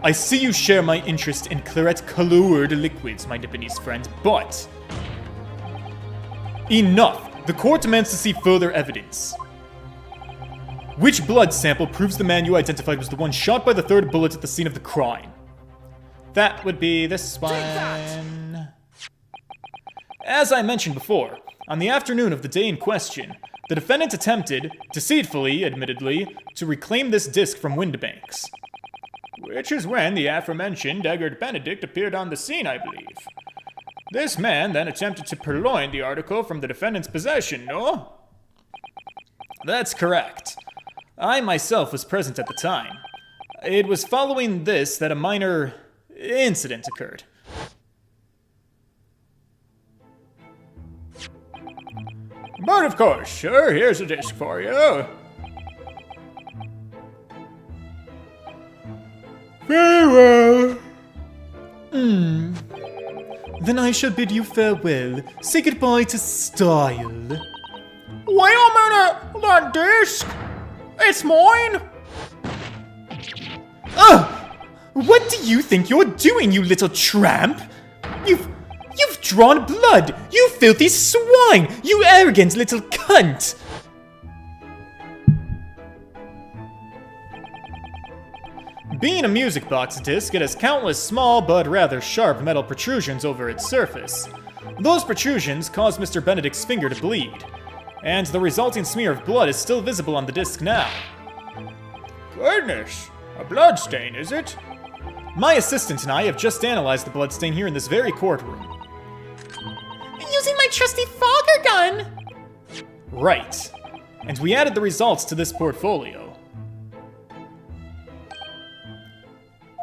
I see you share my interest in claret-colored liquids, my Nipponese friend, but... Enough! The court demands to see further evidence. Which blood sample proves the man you identified was the one shot by the third bullet at the scene of the crime? That would be this one. As I mentioned before, on the afternoon of the day in question, the defendant attempted, deceitfully, admittedly, to reclaim this disc from Windibank's. Which is when the aforementioned Eggert Benedict appeared on the scene, I believe. This man then attempted to purloin the article from the defendant's possession, no? That's correct. I myself was present at the time. It was following this that a minor incident occurred. But of course, sure, here's a disc for you. Very well. Then I shall bid you farewell. Say goodbye to style. Wait a minute! That disc! It's mine! What do you think you're doing, you little tramp? You've drawn blood! You filthy swine! You arrogant little cunt! Being a music box disc, it has countless small but rather sharp metal protrusions over its surface. Those protrusions cause Mr. Benedict's finger to bleed, and the resulting smear of blood is still visible on the disc now. Goodness, a blood stain, is it? My assistant and I have just analyzed the bloodstain here in this very courtroom. Using my trusty fogger gun! Right. And we added the results to this portfolio.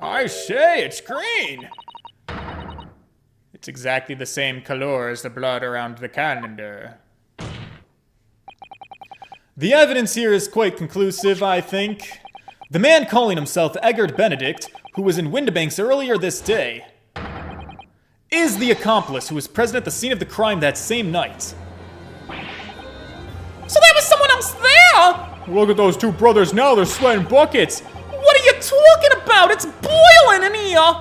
I say, it's green. It's exactly the same color as the blood around the calendar. The evidence here is quite conclusive, I think. The man calling himself Eggert Benedict, who was in Windibanks earlier this day, is the accomplice who was present at the scene of the crime that same night. So there was someone else there! Look at those two brothers now, they're sweating buckets. What are you talking about? It's boiling in here!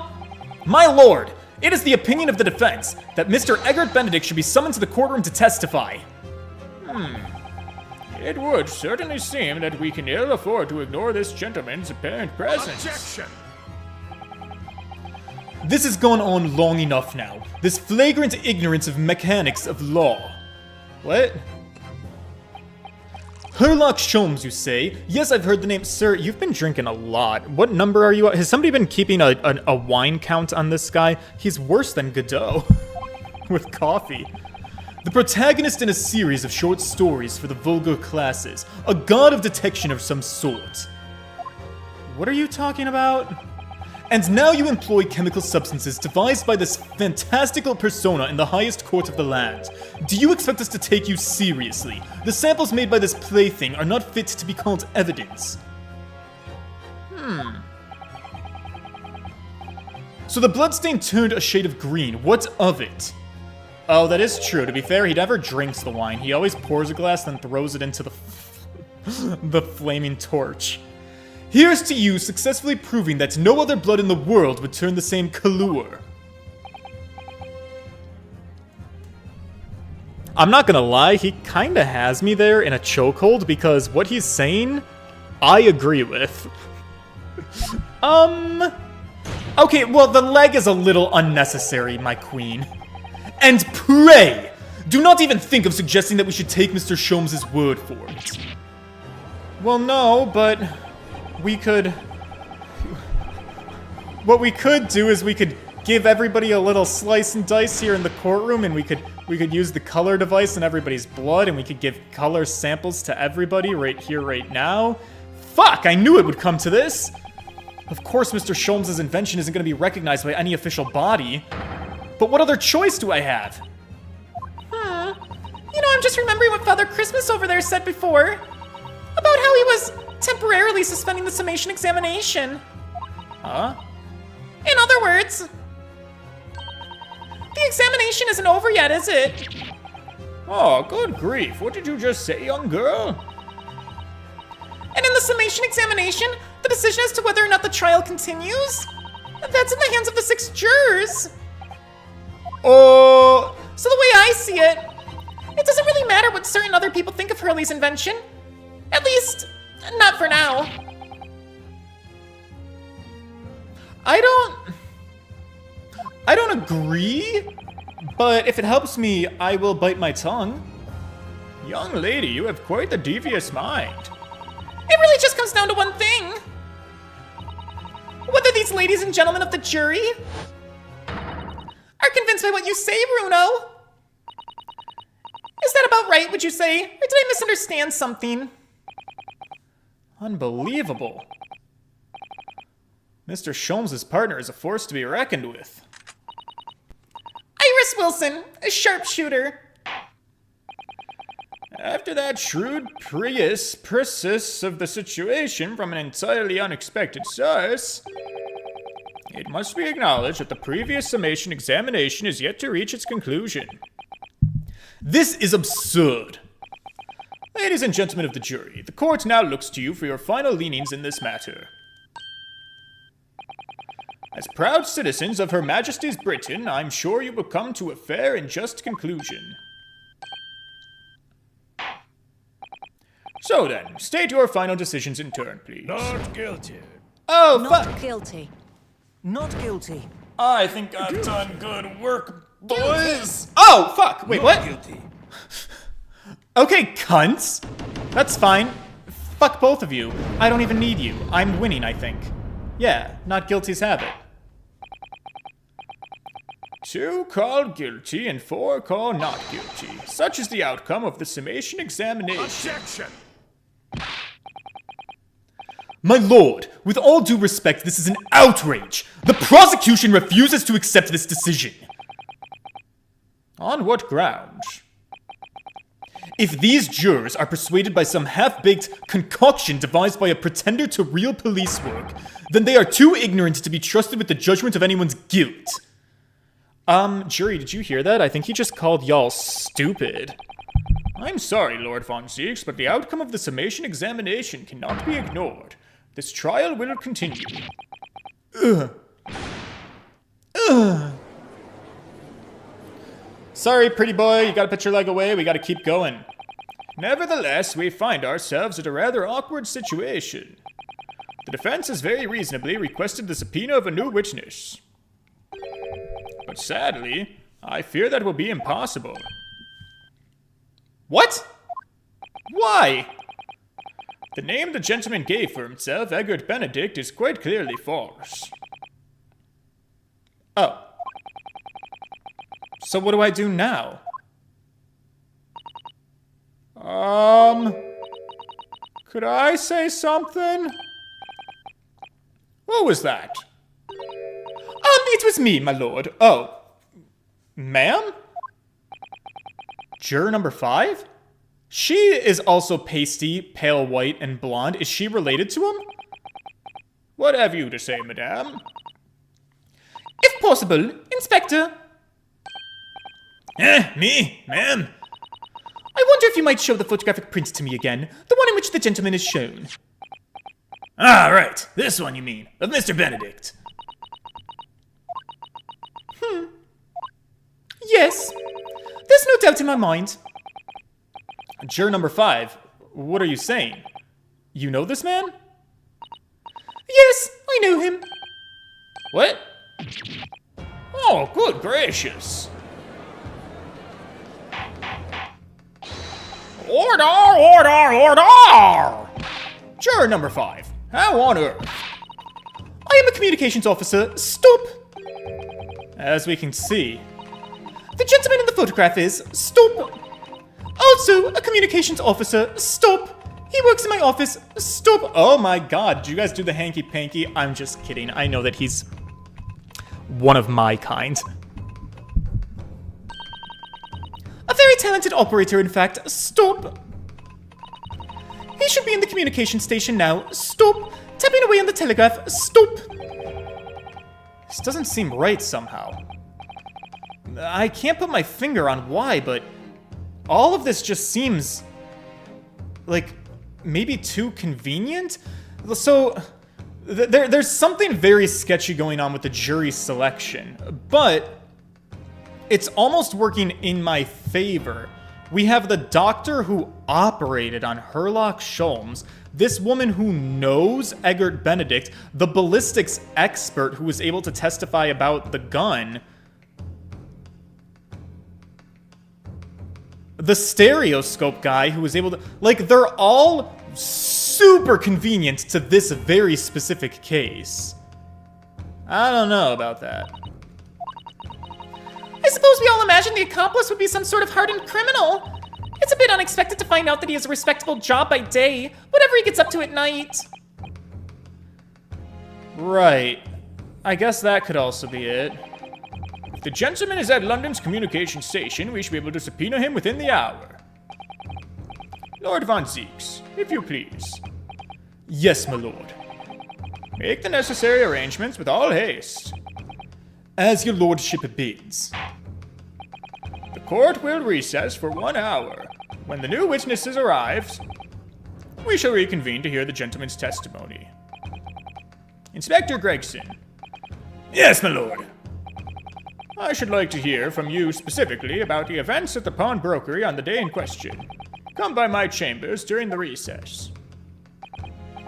My lord, it is the opinion of the defense that Mr. Eggert Benedict should be summoned to the courtroom to testify. It would certainly seem that we can ill afford to ignore this gentleman's apparent presence. Objection! This has gone on long enough now. This flagrant ignorance of mechanics of law. What? Herlock Sholmes, you say? Yes, I've heard the name. Sir, you've been drinking a lot. What number are you at? Has somebody been keeping a wine count on this guy? He's worse than Godot. With coffee. The protagonist in a series of short stories for the vulgar classes. A god of detection of some sort. What are you talking about? And now you employ chemical substances devised by this fantastical persona in the highest court of the land. Do you expect us to take you seriously? The samples made by this plaything are not fit to be called evidence. So the bloodstain turned a shade of green. What of it? Oh, that is true. To be fair, he never drinks the wine. He always pours a glass, then throws it into the flaming torch. Here's to you successfully proving that no other blood in the world would turn the same color. I'm not gonna lie, he kinda has me there in a chokehold because what he's saying, I agree with. Okay, well, the leg is a little unnecessary, my queen. And pray! Do not even think of suggesting that we should take Mr. Sholmes' word for it. Well, no, but we could... What we could do is we could give everybody a little slice and dice here in the courtroom, and we could use the color device in everybody's blood, and we could give color samples to everybody right here, right now. Fuck, I knew it would come to this! Of course Mr. Sholmes' invention isn't going to be recognized by any official body. But what other choice do I have? You know, I'm just remembering what Father Christmas over there said before. About how he was temporarily suspending the summation examination. Huh? In other words, the examination isn't over yet, is it? Oh, good grief. What did you just say, young girl? And in the summation examination, the decision as to whether or not the trial continues, that's in the hands of the 6 jurors. Oh, So the way I see it, it doesn't really matter what certain other people think of Hurley's invention. At least, not for now. I don't agree, but if it helps me, I will bite my tongue. Young lady, you have quite the devious mind. It really just comes down to one thing. Whether these ladies and gentlemen of the jury are convinced by what you say, Bruno. Is that about right, would you say? Or did I misunderstand something? Unbelievable. Mr. Sholmes' partner is a force to be reckoned with. Iris Wilson, a sharpshooter. After that shrewd persis of the situation from an entirely unexpected source, it must be acknowledged that the previous summation examination is yet to reach its conclusion. This is absurd. Ladies and gentlemen of the jury, the court now looks to you for your final leanings in this matter. As proud citizens of Her Majesty's Britain, I'm sure you will come to a fair and just conclusion. So then, state your final decisions in turn, please. Not guilty. Oh, Not fuck! guilty. Not guilty. I think I've done good work, boys! Oh, fuck! Wait, what? Guilty. Okay, cunts! That's fine. Fuck both of you. I don't even need you. I'm winning, I think. Yeah, not guilty's have it. 2 called guilty and 4 called not guilty. Such is the outcome of the summation examination. Objection. My lord, with all due respect, this is an outrage. The prosecution refuses to accept this decision. On what grounds? If these jurors are persuaded by some half-baked concoction devised by a pretender to real police work, then they are too ignorant to be trusted with the judgment of anyone's guilt. Jury, did you hear that? I think he just called y'all stupid. I'm sorry, Lord Von Zieks, but the outcome of the summation examination cannot be ignored. This trial will continue. Sorry, pretty boy, you gotta put your leg away, we gotta keep going. Nevertheless, we find ourselves at a rather awkward situation. The defense has very reasonably requested the subpoena of a new witness. But sadly, I fear that will be impossible. What? Why? The name the gentleman gave for himself, Egbert Benedict, is quite clearly false. Oh. So what do I do now? Could I say something? What was that? It was me, my lord. Oh. Ma'am? Juror number 5? She is also pasty, pale white, and blonde. Is she related to him? What have you to say, madame? If possible, Inspector. Me, ma'am? I wonder if you might show the photographic print to me again. The one in which the gentleman is shown. Ah, right. This one, you mean. Of Mr. Benedict. Yes. There's no doubt in my mind. Juror number 5, what are you saying? You know this man? Yes, I know him. What? Oh, good gracious. Order, order, order! Juror number 5, how on earth? I am a communications officer. Stop. As we can see, the gentleman in the photograph is. Stop. Also, a communications officer. Stop. He works in my office. Stop. Oh my god, did you guys do the hanky-panky? I'm just kidding. I know that he's one of my kind. A very talented operator, in fact. Stop. He should be in the communication station now. Stop. Tapping away on the telegraph. Stop. This doesn't seem right somehow. I can't put my finger on why, but all of this just seems like maybe too convenient. So there's something very sketchy going on with the jury selection, but it's almost working in my favor. We have the doctor who operated on Herlock Sholmes, this woman who knows Egbert Benedict, the ballistics expert who was able to testify about the gun, the stereoscope guy who was able to, like, they're all super convenient to this very specific case. I don't know about that. I suppose we all imagined the accomplice would be some sort of hardened criminal. It's a bit unexpected to find out that he has a respectable job by day, whatever he gets up to at night. Right. I guess that could also be it. If the gentleman is at London's communication station, we should be able to subpoena him within the hour. Lord Von Zieks, if you please. Yes, my lord. Make the necessary arrangements with all haste. As your lordship bids. The court will recess for 1 hour. When the new witnesses arrive, we shall reconvene to hear the gentleman's testimony. Inspector Gregson, Yes, my lord. I should like to hear from you specifically about the events at the pawnbrokery on the day in question. Come by my chambers during the recess.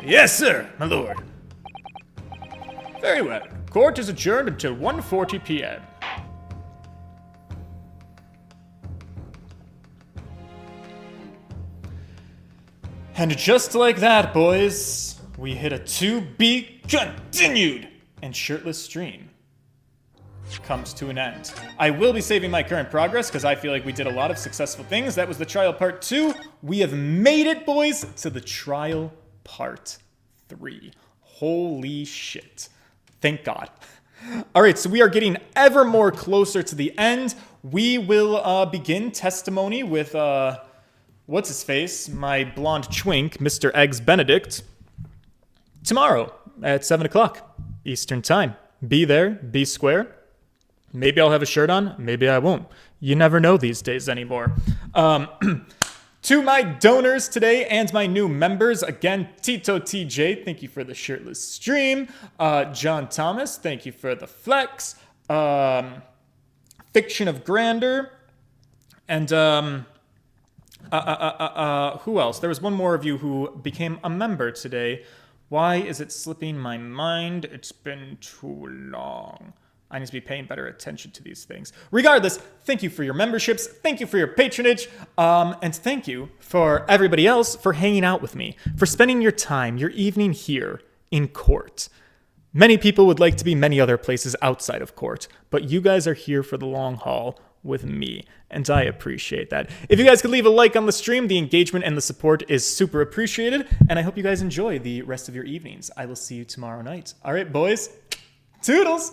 Yes, sir, my lord. Very well. Court is adjourned until 1:40 p.m. And just like that, boys, we hit a to be continued, and Shirtless stream comes to an end. I will be saving my current progress because I feel like we did a lot of successful things. That was the trial part 2. We have made it, boys, to the trial part 3. Holy shit. Thank God. All right, so we are getting ever more closer to the end. We will begin testimony with, what's his face? My blonde chwink, Mr. Eggs Benedict, tomorrow at 7 o'clock Eastern Time. Be there, be square. Maybe I'll have a shirt on, maybe I won't. You never know these days anymore. To my donors today and my new members, again, Tito TJ, thank you for the shirtless stream. John Thomas, thank you for the flex. Fiction of Grandeur. And who else? There was one more of you who became a member today. Why is it slipping my mind? It's been too long. I need to be paying better attention to these things. Regardless, thank you for your memberships. Thank you for your patronage. And thank you for everybody else for hanging out with me, for spending your time, your evening here in court. Many people would like to be many other places outside of court, but you guys are here for the long haul with me, and I appreciate that. If you guys could leave a like on the stream, the engagement and the support is super appreciated, and I hope you guys enjoy the rest of your evenings. I will see you tomorrow night. All right, boys. Toodles!